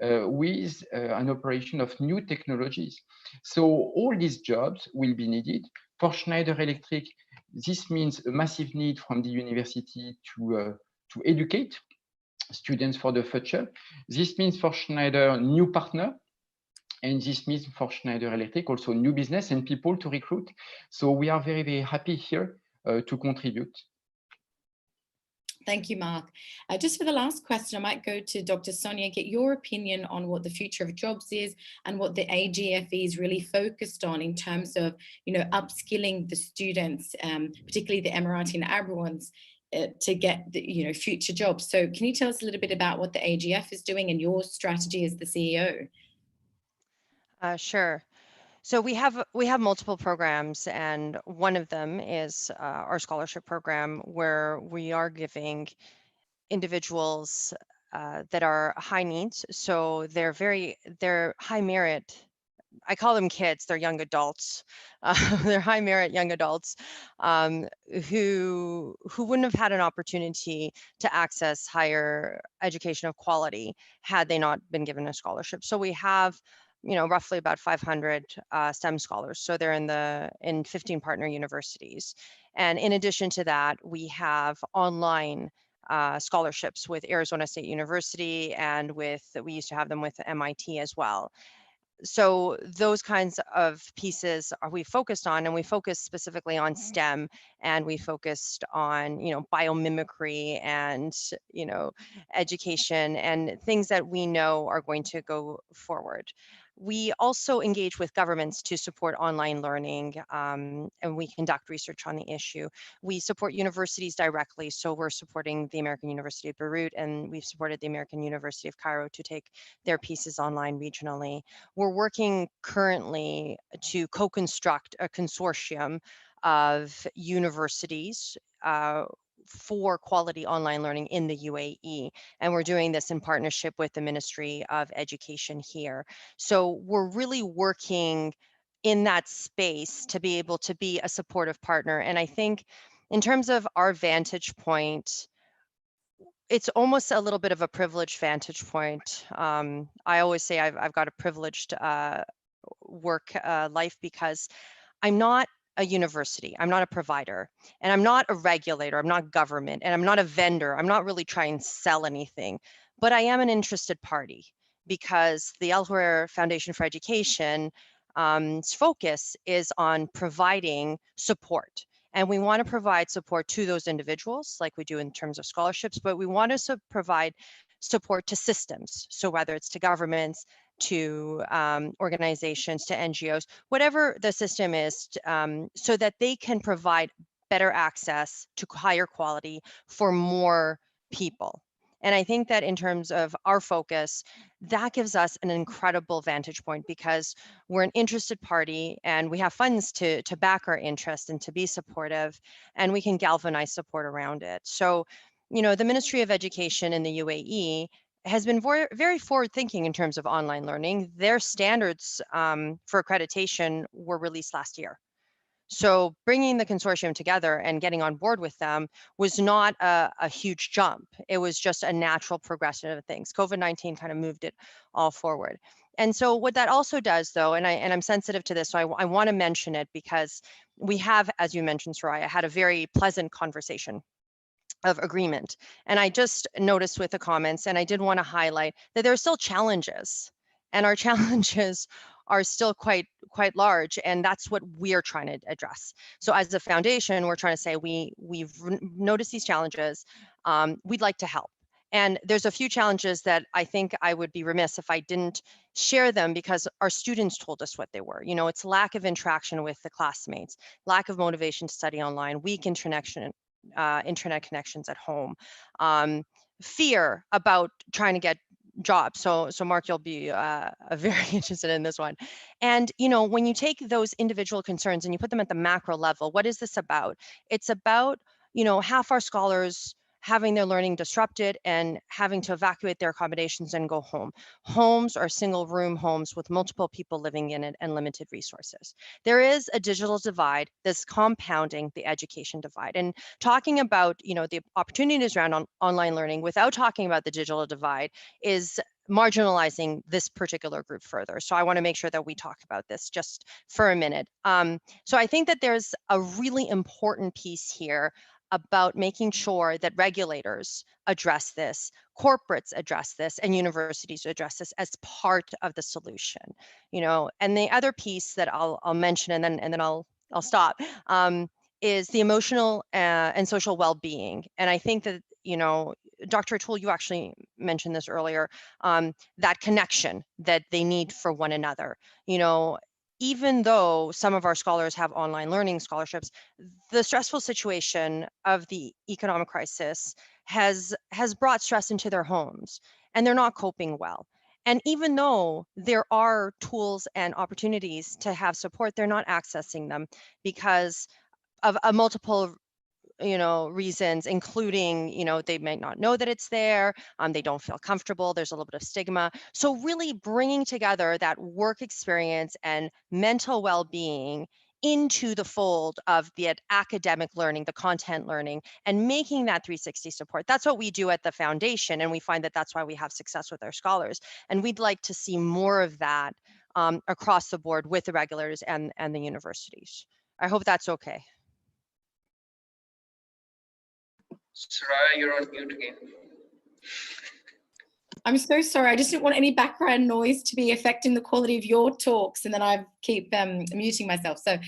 with an operation of new technologies. So all these jobs will be needed. For Schneider Electric, this means a massive need from the university to educate students for the future. This means for Schneider new partner, and this means for Schneider Electric also new business and people to recruit. So we are very, very happy here to contribute. Thank you, Marc. Just for the last question, I might go to Dr. Sonia, get your opinion on what the future of jobs is and what the AGFE is really focused on in terms of, upskilling the students, particularly the Emirati and Arab ones, to get the, future jobs. So can you tell us a little bit about what the AGF is doing and your strategy as the CEO? Sure. So we have multiple programs, and one of them is our scholarship program, where we are giving individuals that are high needs. So they're high merit. I call them kids. They're young adults. They're high merit young adults who wouldn't have had an opportunity to access higher education of quality had they not been given a scholarship. So we have, roughly about 500 STEM scholars. So they're in 15 partner universities. And in addition to that, we have online scholarships with Arizona State University, and we used to have them with MIT as well. So those kinds of pieces we focused on, and we focused specifically on STEM, and we focused on, biomimicry and, education and things that we know are going to go forward. We also engage with governments to support online learning, and we conduct research on the issue. We support universities directly, so we're supporting the American University of Beirut, and we've supported the American University of Cairo to take their pieces online regionally. We're working currently to co-construct a consortium of universities for quality online learning in the UAE. And we're doing this in partnership with the Ministry of Education here. So we're really working in that space to be able to be a supportive partner. And I think in terms of our vantage point, it's almost a little bit of a privileged vantage point. I always say I've got a privileged work life because I'm not a university, I'm not a provider, and I'm not a regulator, I'm not government, and I'm not a vendor. I'm not really trying to sell anything, but I am an interested party because the Al Ghurair Foundation for Education focus is on providing support. And we want to provide support to those individuals like we do in terms of scholarships, but we want to provide support to systems. So whether it's to governments, to organizations, to NGOs, whatever the system is, so that they can provide better access to higher quality for more people. And I think that in terms of our focus, that gives us an incredible vantage point because we're an interested party and we have funds to back our interest and to be supportive, and we can galvanize support around it. So, the Ministry of Education in the UAE has been very forward thinking in terms of online learning. Their standards for accreditation were released last year. So bringing the consortium together and getting on board with them was not a huge jump. It was just a natural progression of things. COVID-19 kind of moved it all forward. And so what that also does though, and I'm sensitive to this, so I want to mention it because we have, as you mentioned, Suraya, had a very pleasant conversation of agreement. And I just noticed with the comments, and I did want to highlight that there are still challenges, and our challenges are still quite large, and that's what we're trying to address. So as a foundation, we're trying to say we've noticed these challenges, we'd like to help. And there's a few challenges that I think I would be remiss if I didn't share them because our students told us what they were. It's lack of interaction with the classmates, lack of motivation to study online, weak internet connections at home, fear about trying to get jobs. So Marc, you'll be very interested in this one. And when you take those individual concerns and you put them at the macro level, what is this about? It's about half our scholars having their learning disrupted and having to evacuate their accommodations and go home. Homes are single room homes with multiple people living in it and limited resources. There is a digital divide that's compounding the education divide. And talking about, the opportunities around online learning without talking about the digital divide is marginalizing this particular group further. So I want to make sure that we talk about this just for a minute. So I think that there's a really important piece here about making sure that regulators address this, corporates address this, and universities address this as part of the solution. And the other piece that I'll mention, and then I'll stop, is the emotional and social well-being. And I think that Dr. Atul, you actually mentioned this earlier, that connection that they need for one another. Even though some of our scholars have online learning scholarships, the stressful situation of the economic crisis has brought stress into their homes, and they're not coping well. And even though there are tools and opportunities to have support, they're not accessing them because of a multiple reasons, including, they might not know that it's there, they don't feel comfortable, there's a little bit of stigma. So really bringing together that work experience and mental well-being into the fold of the academic learning, the content learning, and making that 360 support. That's what we do at the foundation, and we find that that's why we have success with our scholars. And we'd like to see more of that across the board with the regulators and the universities. I hope that's okay. Suraya, you're on mute again. I'm so sorry. I just didn't want any background noise to be affecting the quality of your talks, and then I keep muting myself. So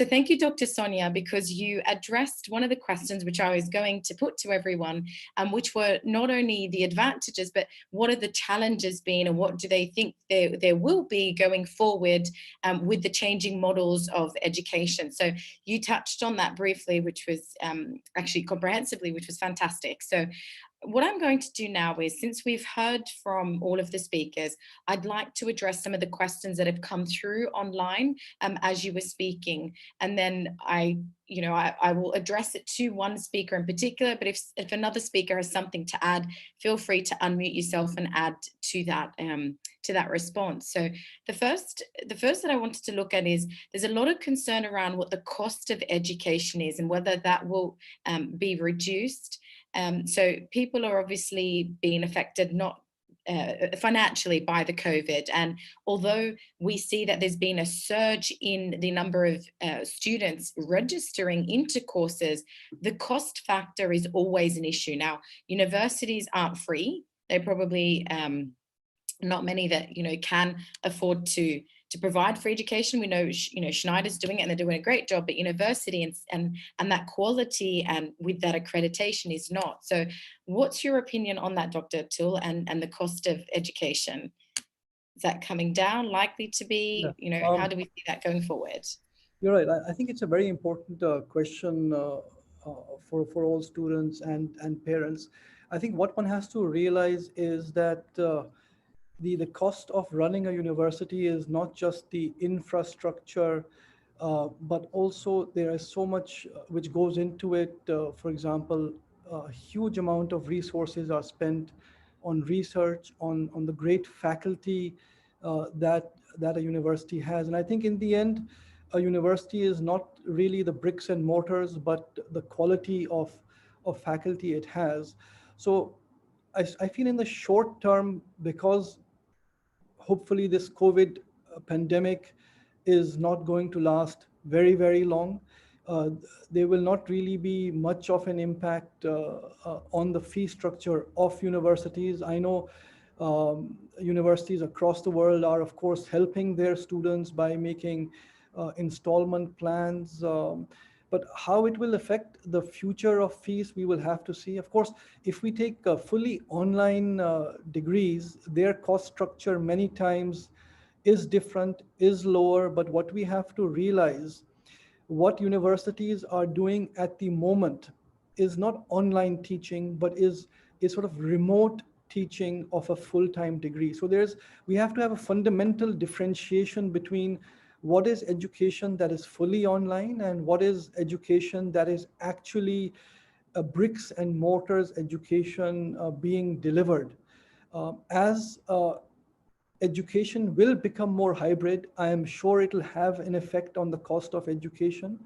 thank you, Dr. Sonia, because you addressed one of the questions which I was going to put to everyone, which were not only the advantages, but what are the challenges been, and what do they think there will be going forward with the changing models of education. So you touched on that briefly, which was actually comprehensively, which was fantastic. So what I'm going to do now is, since we've heard from all of the speakers, I'd like to address some of the questions that have come through online as you were speaking. And then I will address it to one speaker in particular, but if another speaker has something to add, feel free to unmute yourself and add to that response. So the first that I wanted to look at is, there's a lot of concern around what the cost of education is and whether that will be reduced. So people are obviously being affected not financially by the COVID. And although we see that there's been a surge in the number of students registering into courses, the cost factor is always an issue. Now, universities aren't free. They're probably not many that can afford to provide free education. We know Schneider's doing it and they're doing a great job, but university and that quality and with that accreditation is not. So what's your opinion on that, Dr. Atul, and the cost of education? Is that coming down, likely to be? Yeah. How do we see that going forward? You're right. I think it's a very important question for all students and parents. I think what one has to realize is that the cost of running a university is not just the infrastructure, but also there is so much which goes into it. For example, a huge amount of resources are spent on research, on the great faculty that a university has. And I think in the end, a university is not really the bricks and mortars, but the quality of faculty it has. So I feel in the short term, because hopefully this COVID pandemic is not going to last very, very long, there will not really be much of an impact on the fee structure of universities. I know universities across the world are, of course, helping their students by making installment plans. But how it will affect the future of fees, we will have to see. Of course, if we take fully online degrees, their cost structure many times is different, is lower. But what we have to realize, what universities are doing at the moment is not online teaching, but is sort of remote teaching of a full-time degree. So we have to have a fundamental differentiation between what is education that is fully online and what is education that is actually a bricks and mortars education being delivered. As education will become more hybrid, I am sure it'll have an effect on the cost of education,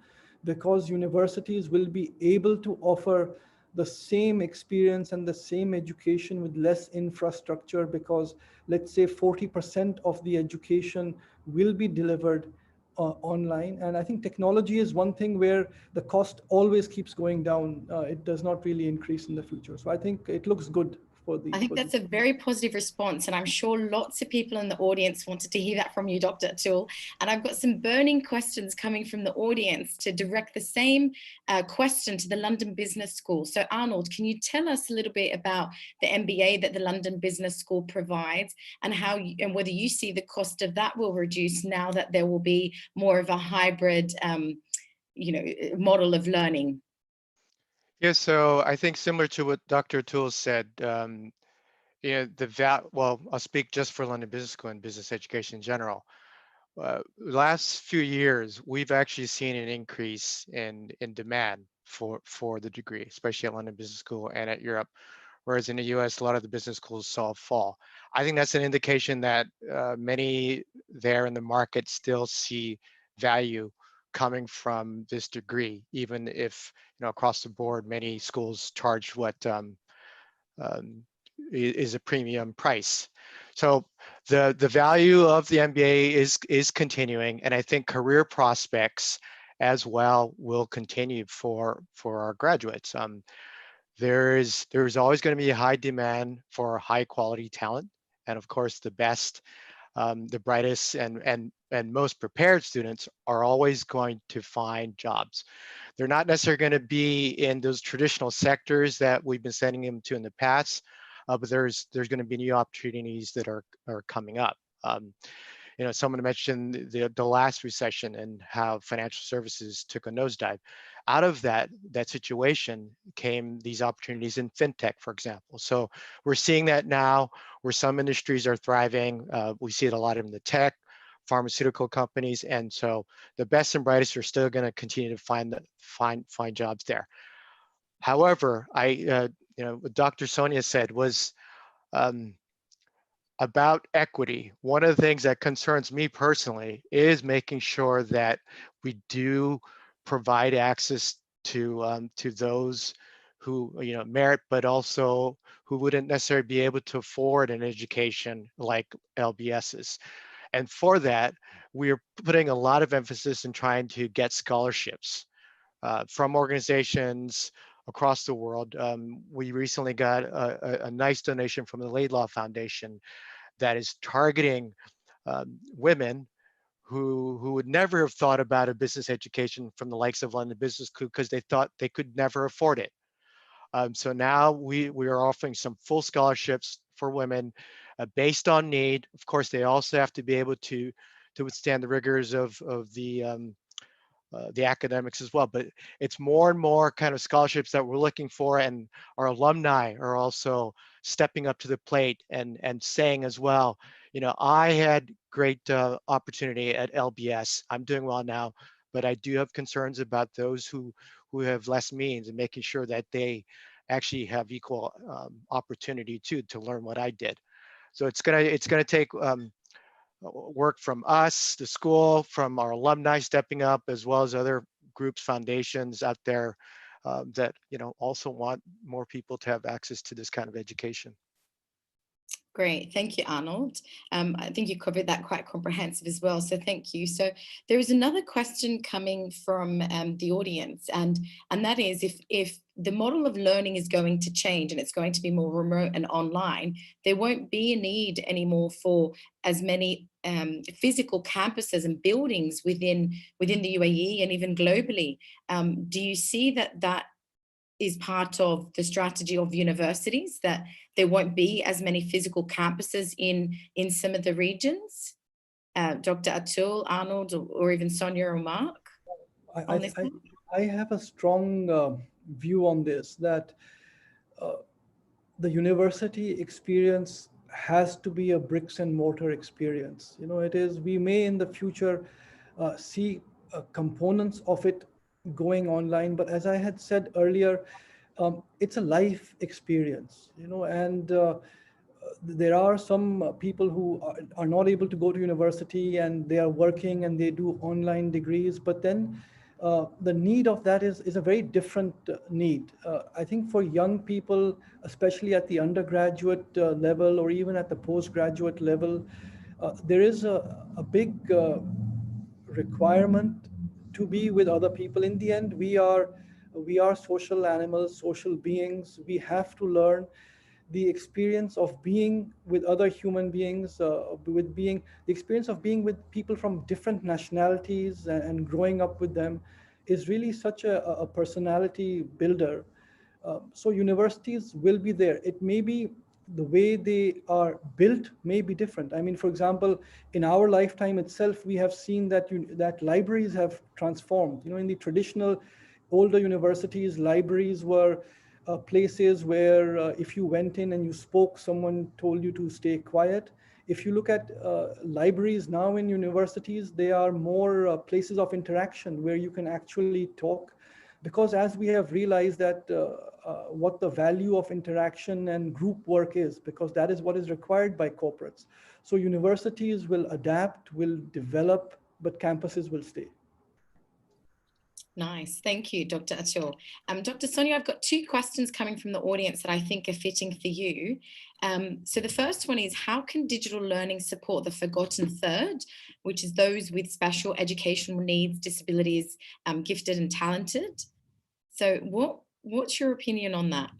because universities will be able to offer the same experience and the same education with less infrastructure, because let's say 40% of the education will be delivered online. And I think technology is one thing where the cost always keeps going down. It does not really increase in the future. So I think it looks good. I think that's a very positive response, and I'm sure lots of people in the audience wanted to hear that from you, Dr. Atul. And I've got some burning questions coming from the audience to direct the same question to the London Business School. So Arnold, can you tell us a little bit about the MBA that the London Business School provides, and how and whether you see the cost of that will reduce now that there will be more of a hybrid model of learning? Yeah, so I think similar to what Dr. Atul said, well, I'll speak just for London Business School and business education in general. Last few years, we've actually seen an increase in demand for the degree, especially at London Business School and at Europe, whereas in the US, a lot of the business schools saw a fall. I think that's an indication that many there in the market still see value coming from this degree, even if across the board, many schools charge what is a premium price. So the value of the MBA is continuing, and I think career prospects as well will continue for our graduates. There's always going to be a high demand for high quality talent, and of course the best, the brightest and most prepared students are always going to find jobs. They're not necessarily going to be in those traditional sectors that we've been sending them to in the past, but there's going to be new opportunities that are coming up. Someone mentioned the last recession and how financial services took a nosedive. Out of that situation came these opportunities in fintech, for example. So we're seeing that now, where some industries are thriving. We see it a lot in the tech, pharmaceutical companies, and so the best and brightest are still going to continue to find jobs there. However, what Dr. Sonia said was about equity. One of the things that concerns me personally is making sure that we do provide access to those who merit, but also who wouldn't necessarily be able to afford an education like LBS's. And for that, we are putting a lot of emphasis in trying to get scholarships from organizations across the world. We recently got a nice donation from the Laidlaw Foundation that is targeting women who would never have thought about a business education from the likes of London Business School because they thought they could never afford it. So now we are offering some full scholarships for women based on need. Of course, they also have to be able to withstand the rigors of the academics as well, but it's more and more kind of scholarships that we're looking for, and our alumni are also stepping up to the plate and saying as well, I had great opportunity at LBS, I'm doing well now, but I do have concerns about those who have less means, and making sure that they actually have equal opportunity to learn what I did. So it's gonna take work from us, the school, from our alumni stepping up, as well as other groups, foundations out there that also want more people to have access to this kind of education. Great, thank you, Arnold. I think you covered that quite comprehensive as well, so thank you. So there is another question coming from the audience, and that is, if the model of learning is going to change and it's going to be more remote and online, there won't be a need anymore for as many physical campuses and buildings within the UAE and even globally. Do you see that is part of the strategy of universities, that there won't be as many physical campuses in some of the regions? Dr. Atul, Arnold, or even Sonia or Marc? I have a strong view on this, that the university experience has to be a bricks and mortar experience. We may in the future see components of it going online, but as I had said earlier, it's a life experience, and there are some people who are not able to go to university and they are working and they do online degrees, but then the need of that is a very different need. I think for young people, especially at the undergraduate level or even at the postgraduate level, there is a big requirement to be with other people. In the end, we are social animals, social beings. We have to learn the experience of being with other human beings, the experience of being with people from different nationalities, and growing up with them is really such a personality builder. So universities will be there. It may be the way they are built may be different. I mean, for example, in our lifetime itself, we have seen that libraries have transformed. In the traditional older universities, libraries were places where if you went in and you spoke, someone told you to stay quiet. If you look at libraries now in universities, they are more places of interaction where you can actually talk, because as we have realized that what the value of interaction and group work is, because that is what is required by corporates. So universities will adapt, will develop, but campuses will stay. Nice. Thank you, Dr. Atul. Dr. Sonia, I've got two questions coming from the audience that I think are fitting for you. So the first one is, how can digital learning support the forgotten third, which is those with special educational needs, disabilities, gifted and talented? So what's your opinion on that?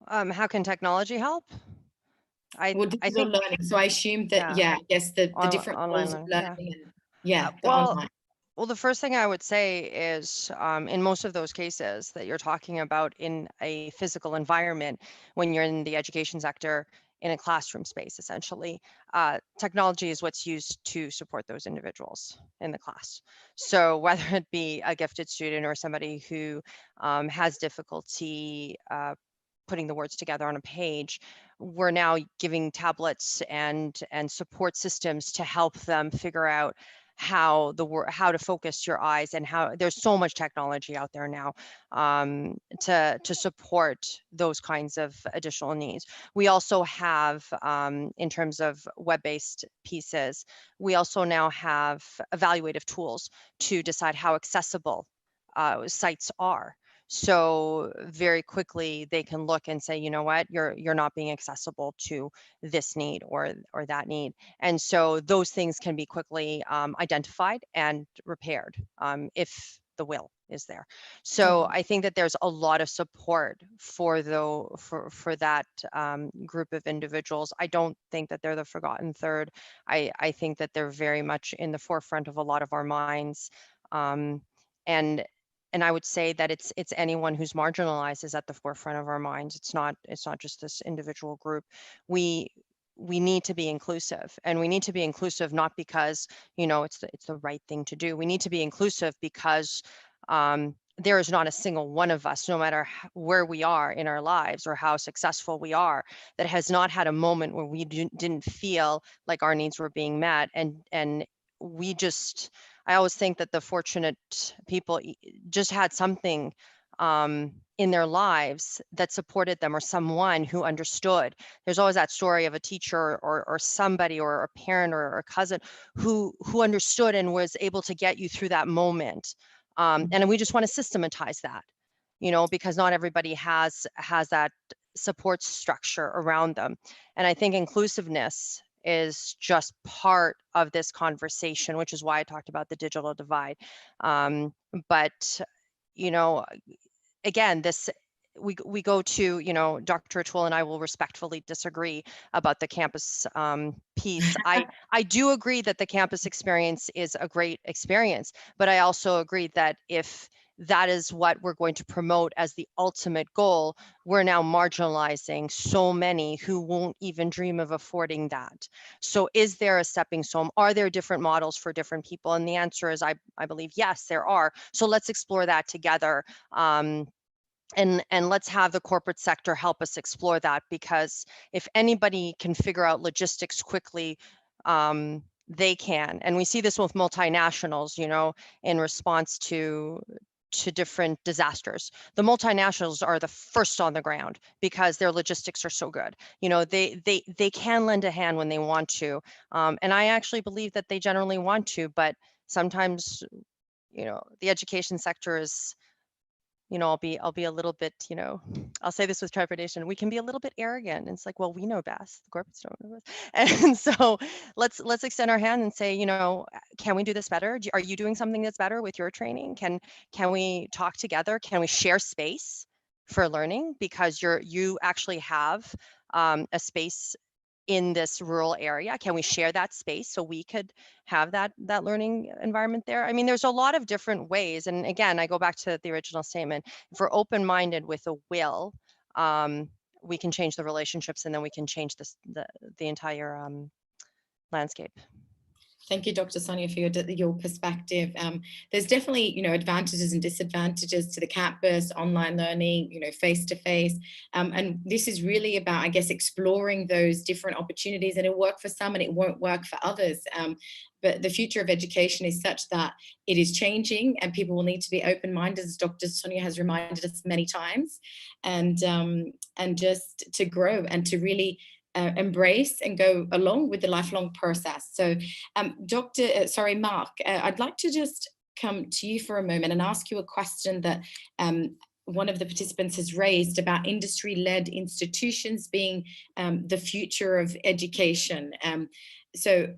How can technology help? I digital think learning. So I assume that, yes, the different online roles of learning, learning. The online. Well, the first thing I would say is in most of those cases that you're talking about in a physical environment, when you're in the education sector, in a classroom space, essentially, technology is what's used to support those individuals in the class. So whether it be a gifted student or somebody who has difficulty putting the words together on a page, we're now giving tablets and support systems to help them figure out how to focus your eyes, and how there's so much technology out there now to support those kinds of additional needs. We also have, in terms of web-based pieces, we also now have evaluative tools to decide how accessible sites are. So very quickly they can look and say, you know what, you're not being accessible to this need or that need. And so those things can be quickly identified and repaired if the will is there. So I think that there's a lot of support for that group of individuals. I don't think that they're the forgotten third. I think that they're very much in the forefront of a lot of our minds. And I would say that it's anyone who's marginalized is at the forefront of our minds. It's not just this individual group. We need to be inclusive, and we need to be inclusive not because it's the right thing to do. We need to be inclusive because there is not a single one of us, no matter where we are in our lives or how successful we are, that has not had a moment where we didn't feel like our needs were being met, and we just. I always think that the fortunate people just had something in their lives that supported them, or someone who understood. There's always that story of a teacher or somebody or a parent or a cousin who understood and was able to get you through that moment. And we just want to systematize that, because not everybody has that support structure around them. And I think inclusiveness is just part of this conversation, which is why I talked about the digital divide. But again, we go to, Dr. Atul and I will respectfully disagree about the campus piece. I do agree that the campus experience is a great experience, but I also agree that if that is what we're going to promote as the ultimate goal, we're now marginalizing so many who won't even dream of affording that. So is there a stepping stone? Are there different models for different people? And the answer is, I believe, yes, there are. So let's explore that together. And let's have the corporate sector help us explore that, because if anybody can figure out logistics quickly, they can. And we see this with multinationals, in response to to different disasters. The multinationals are the first on the ground because their logistics are so good. You know, they can lend a hand when they want to. And I actually believe that they generally want to, but sometimes, you know, the education sector is, you know, I'll be a little bit, you know, I'll say this with trepidation. We can be a little bit arrogant. And it's like, well, we know best. The corporates don't know best. And so let's extend our hand and say, you know, can we do this better? Are you doing something that's better with your training? Can we talk together? Can we share space for learning? Because you actually have a space in this rural area. Can we share that space so we could have that learning environment there? I mean, there's a lot of different ways. And again, I go back to the original statement. If we're open-minded with a will, we can change the relationships, and then we can change the entire landscape. Thank you, Dr. Sonia, for your perspective. There's definitely, you know, advantages and disadvantages to the CAP-based online learning, you know, face-to-face. And this is really about, I guess, exploring those different opportunities, and it'll work for some and it won't work for others. But the future of education is such that it is changing, and people will need to be open-minded, as Dr. Sonia has reminded us many times, and just to grow and to really embrace and go along with the lifelong process. So Marc, I'd like to just come to you for a moment and ask you a question that one of the participants has raised about industry-led institutions being the future of education. So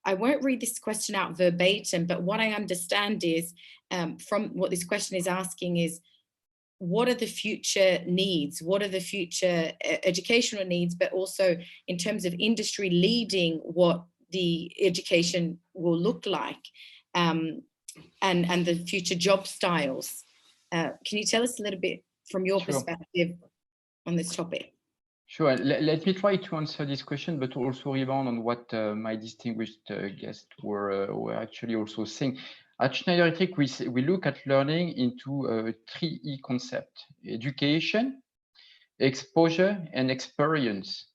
I won't read this question out verbatim, but what I understand is from what this question is asking is, what are the future needs? What are the future educational needs, but also in terms of industry leading what the education will look like, and the future job styles? Can you tell us a little bit from your perspective on this topic? Sure. Let me try to answer this question, but also rebound on what my distinguished guests were actually also saying. At Schneider Electric, we look at learning into 3 E concepts: education, exposure, and experience.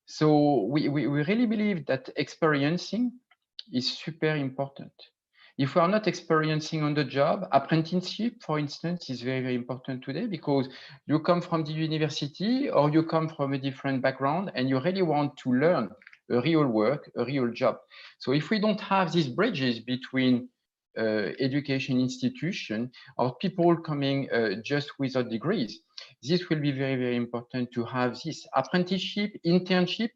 So we really believe that experiencing is super important. If we are not experiencing on the job, apprenticeship, for instance, is very, very important today, because you come from the university or you come from a different background and you really want to learn a real work, a real job. So if we don't have these bridges between education institution or people coming just without degrees, this will be very, very important to have this apprenticeship, internship,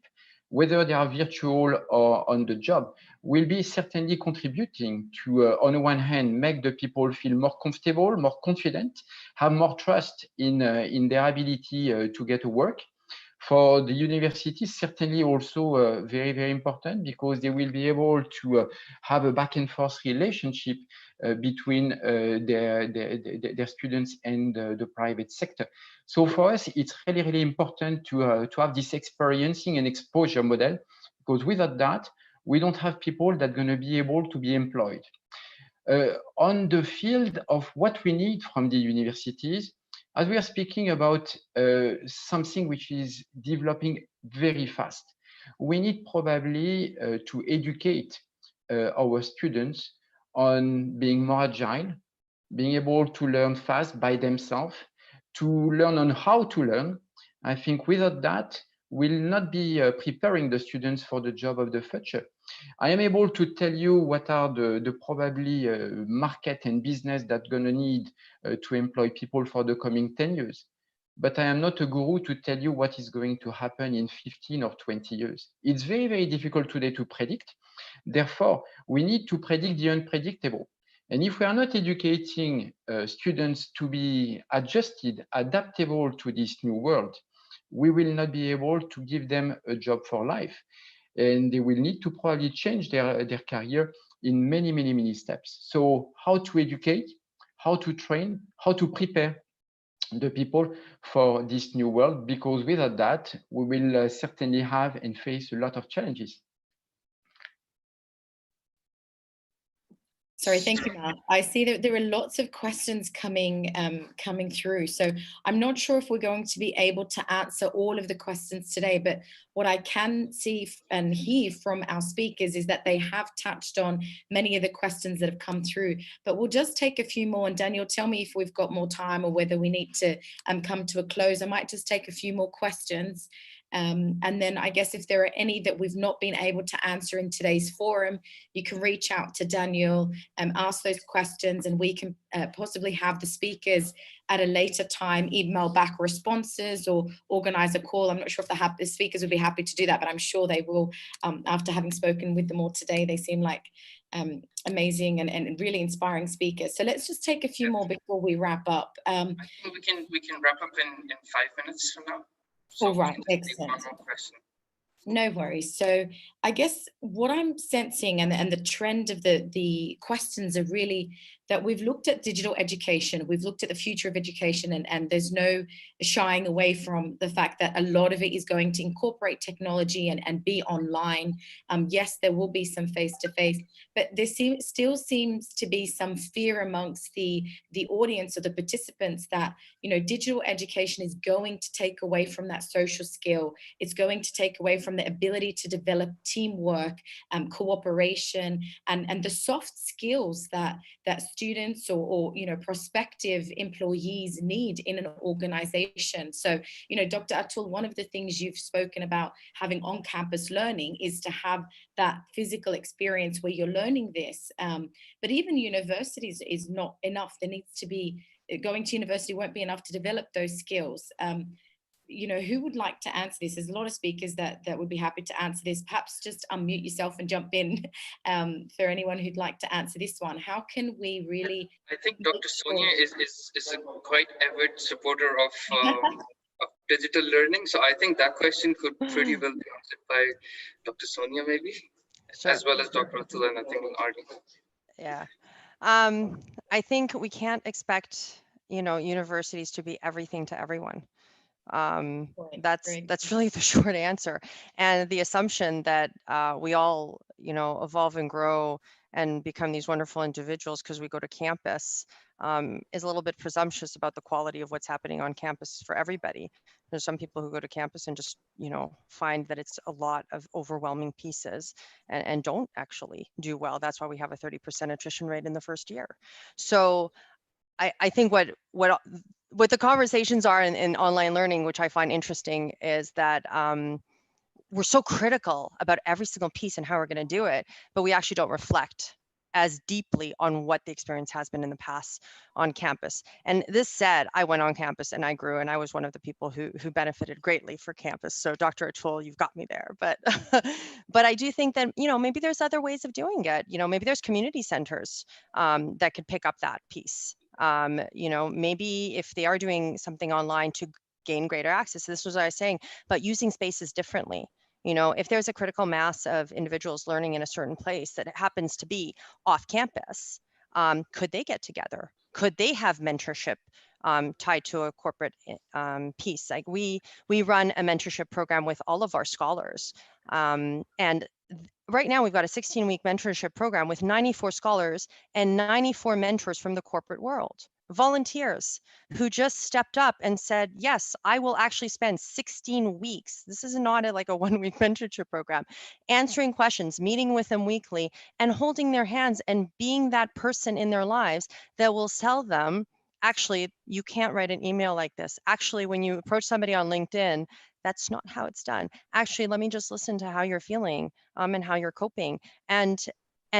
whether they are virtual or on the job, will be certainly contributing to, on the one hand, make the people feel more comfortable, more confident, have more trust in their ability to get to work. For the universities, certainly also very, very important, because they will be able to have a back and forth relationship between their students and the private sector. So for us, it's really, really important to have this experiencing and exposure model, because without that, we don't have people that are going to be able to be employed. On the field of what we need from the universities, as we are speaking about something which is developing very fast, we need probably to educate our students on being more agile, being able to learn fast by themselves, to learn on how to learn. I think without that, we'll not be preparing the students for the job of the future. I am able to tell you what are the probably market and business that's going to need to employ people for the coming 10 years. But I am not a guru to tell you what is going to happen in 15 or 20 years. It's very, very difficult today to predict. Therefore, we need to predict the unpredictable. And if we are not educating students to be adjusted, adaptable to this new world, we will not be able to give them a job for life. And they will need to probably change their career in many, many, many steps. So how to educate, how to train, how to prepare the people for this new world, because without that, we will certainly have and face a lot of challenges. Sorry, thank you, Marc. I see that there are lots of questions coming through. So I'm not sure if we're going to be able to answer all of the questions today, but what I can see and hear from our speakers is that they have touched on many of the questions that have come through. But we'll just take a few more, and Daniel, tell me if we've got more time or whether we need to come to a close. I might just take a few more questions. And then I guess if there are any that we've not been able to answer in today's forum, you can reach out to Daniel and ask those questions, and we can possibly have the speakers at a later time email back responses or organize a call. I'm not sure if the speakers would be happy to do that, but I'm sure they will. After having spoken with them all today, they seem like amazing and really inspiring speakers. So let's just take a few more before we wrap up. I think we can wrap up in 5 minutes from now. So all right, excellent. One more question. No worries. So I guess what I'm sensing and the trend of the questions are really that we've looked at digital education, we've looked at the future of education, and there's no shying away from the fact that a lot of it is going to incorporate technology and be online. Yes, there will be some face-to-face, but there still seems to be some fear amongst the audience or the participants that, you know, digital education is going to take away from that social skill. It's going to take away from the ability to develop teamwork, cooperation, and the soft skills that students or you know, prospective employees need in an organization. So, you know, Dr. Atul, one of the things you've spoken about having on-campus learning is to have that physical experience where you're learning this. But even universities is not enough. There needs to be, going to university won't be enough to develop those skills. You know, who would like to answer this? There's a lot of speakers that would be happy to answer this. Perhaps just unmute yourself and jump in for anyone who'd like to answer this one. How can we really? I think Dr. Sonia is a quite avid supporter of digital learning. So I think that question could pretty well be answered by Dr. Sonia maybe, Sure. as well as Dr. Atul and I think Arnold. Yeah. I think we can't expect, you know, universities to be everything to everyone. That's really the short answer. And the assumption that we all, you know, evolve and grow and become these wonderful individuals because we go to campus is a little bit presumptuous about the quality of what's happening on campus for everybody. There's some people who go to campus and just, you know, find that it's a lot of overwhelming pieces and don't actually do well. That's why we have a 30% attrition rate in the first year. So I think what the conversations are in online learning, which I find interesting, is that we're so critical about every single piece and how we're going to do it, but we actually don't reflect as deeply on what the experience has been in the past on campus. And this said, I went on campus and I grew, and I was one of the people who benefited greatly for campus. So Dr. Atul, you've got me there. But but I do think that, you know, maybe there's other ways of doing it. You know, maybe there's community centers that could pick up that piece. You know, maybe if they are doing something online to gain greater access, this was what I was saying, but using spaces differently. You know, if there's a critical mass of individuals learning in a certain place that happens to be off campus, could they get together? Could they have mentorship tied to a corporate piece? Like we run a mentorship program with all of our scholars. And right now we've got a 16-week mentorship program with 94 scholars and 94 mentors from the corporate world. Volunteers who just stepped up and said, yes, I will actually spend 16 weeks. This is not like a 1-week mentorship program, answering questions, meeting with them weekly, and holding their hands and being that person in their lives that will tell them, actually, you can't write an email like this. Actually, when you approach somebody on LinkedIn, that's not how it's done. Actually, let me just listen to how you're feeling and how you're coping, and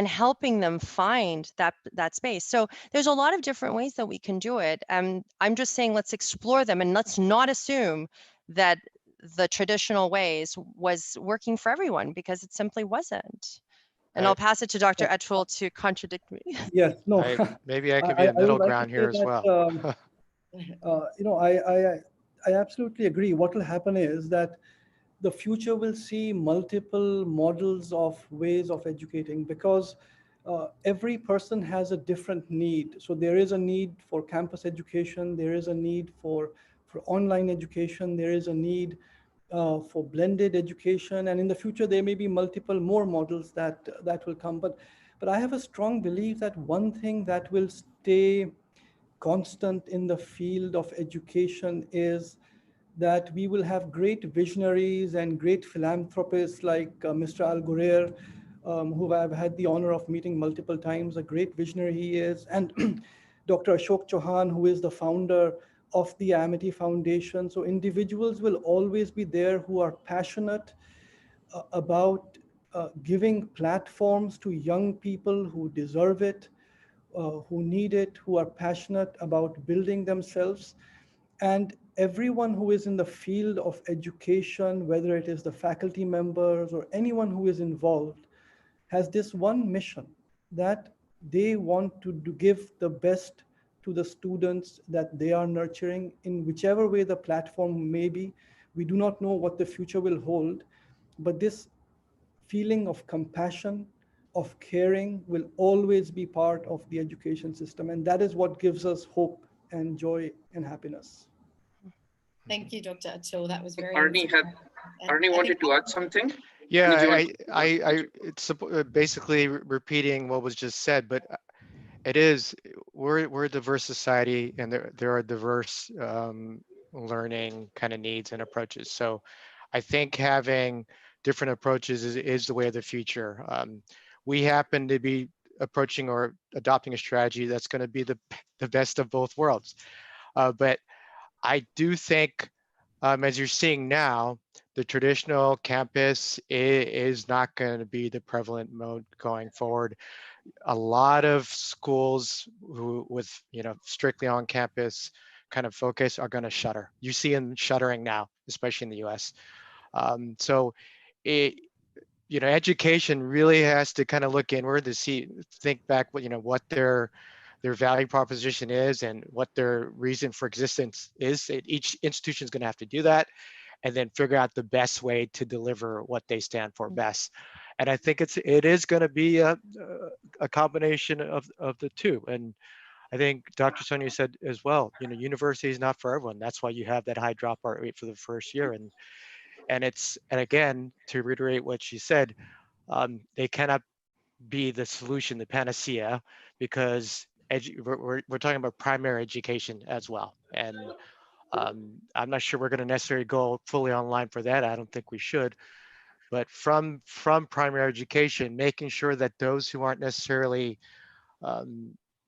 helping them find that space. So there's a lot of different ways that we can do it. I'm just saying, let's explore them, and let's not assume that the traditional ways was working for everyone, because it simply wasn't. And I'll pass it to Dr. Atul to contradict me. Yes, no. Maybe I could be a middle ground here as well. You know, I absolutely agree. What will happen is that the future will see multiple models of ways of educating, because every person has a different need. So there is a need for campus education, there is a need for online education, there is a need for blended education, and in the future there may be multiple more models that will come. But But I have a strong belief that one thing that will stay constant in the field of education is that we will have great visionaries and great philanthropists like Mr. Ghurair, who I've had the honor of meeting multiple times, a great visionary he is, and Dr. Chauhan, who is the founder of the Amity Foundation. So individuals will always be there who are passionate about giving platforms to young people who deserve it, who need it, who are passionate about building themselves. And everyone who is in the field of education, whether it is the faculty members or anyone who is involved, has this one mission, that they want to give the best to the students that they are nurturing in whichever way the platform may be. We do not know what the future will hold, but this feeling of compassion, of caring will always be part of the education system. And that is what gives us hope and joy and happiness. Thank you, Dr. Atul. That was very Arnie wanted to add something. Yeah, it's basically repeating what was just said, but we're a diverse society, and there are diverse learning kind of needs and approaches. So I think having different approaches is the way of the future. We happen to be approaching or adopting a strategy that's going to be the best of both worlds. But I do think, as you're seeing now, the traditional campus is not going to be the prevalent mode going forward. A lot of schools with strictly on campus kind of focus are going to shutter. You see them shuttering now, especially in the US. So education really has to kind of look inward to think back what their value proposition is and what their reason for existence is. Each institution is going to have to do that, and then figure out the best way to deliver what they stand for best. And I think it is going to be a combination of the two. And I think Dr. Sonia said as well, university is not for everyone. That's why you have that high dropout rate for the first year. And again, to reiterate what she said, they cannot be the solution, the panacea, because we're talking about primary education as well. And I'm not sure we're going to necessarily go fully online for that. I don't think we should. But from primary education, making sure that those who aren't necessarily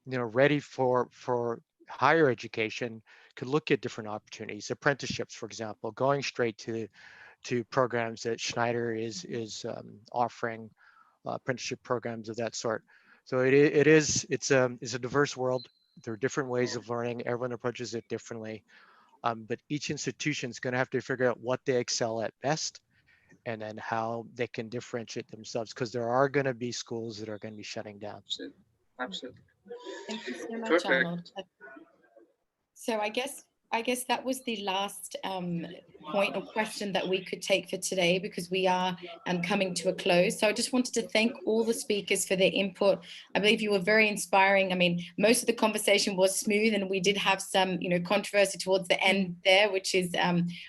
ready for higher education could look at different opportunities, apprenticeships, for example, going straight to programs that Schneider is offering, apprenticeship programs of that sort. So it's a diverse world. There are different ways of learning. Everyone approaches it differently. But each institution is going to have to figure out what they excel at best, and then how they can differentiate themselves, because there are going to be schools that are going to be shutting down. Absolutely. Thank you so much, Arnold. So I guess that was the last point or question that we could take for today, because we are coming to a close. So I just wanted to thank all the speakers for their input. I believe you were very inspiring. I mean, most of the conversation was smooth, and we did have some, controversy towards the end there, which is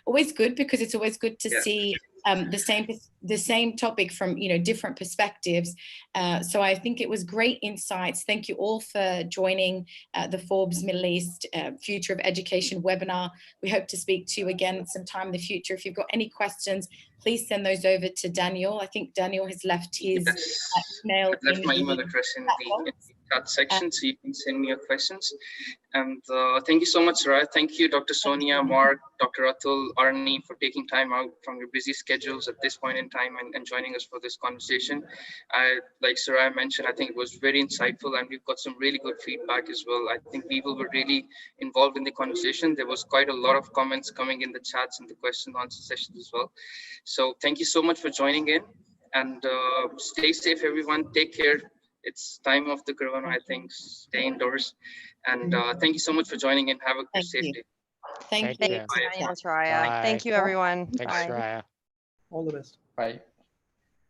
always good, because it's always good to see the same topic from different perspectives. So I think it was great insights. Thank you all for joining the Forbes Middle East Future of Education webinar. We hope to speak to you again sometime in the future. If you've got any questions, please send those over to Daniel. I think Daniel has left his email. I've left my email address in the chat section, so you can send me your questions. And thank you so much, Suraya. Thank you, Dr. Sonia, Marc, Dr. Atul, Arnie, for taking time out from your busy schedules at this point in time and joining us for this conversation. Like Suraya mentioned, I think it was very insightful, and we've got some really good feedback as well. I think people were really involved in the conversation. There was quite a lot of comments coming in the chats and the question and answer sessions as well. So thank you so much for joining in, and stay safe, everyone. Take care. It's time of the corona, I think. Stay indoors. And thank you so much for joining in. Have a safe day. Thank you. Thanks, Suraya. Thank you, everyone. Thanks, Suraya. All the best. Bye.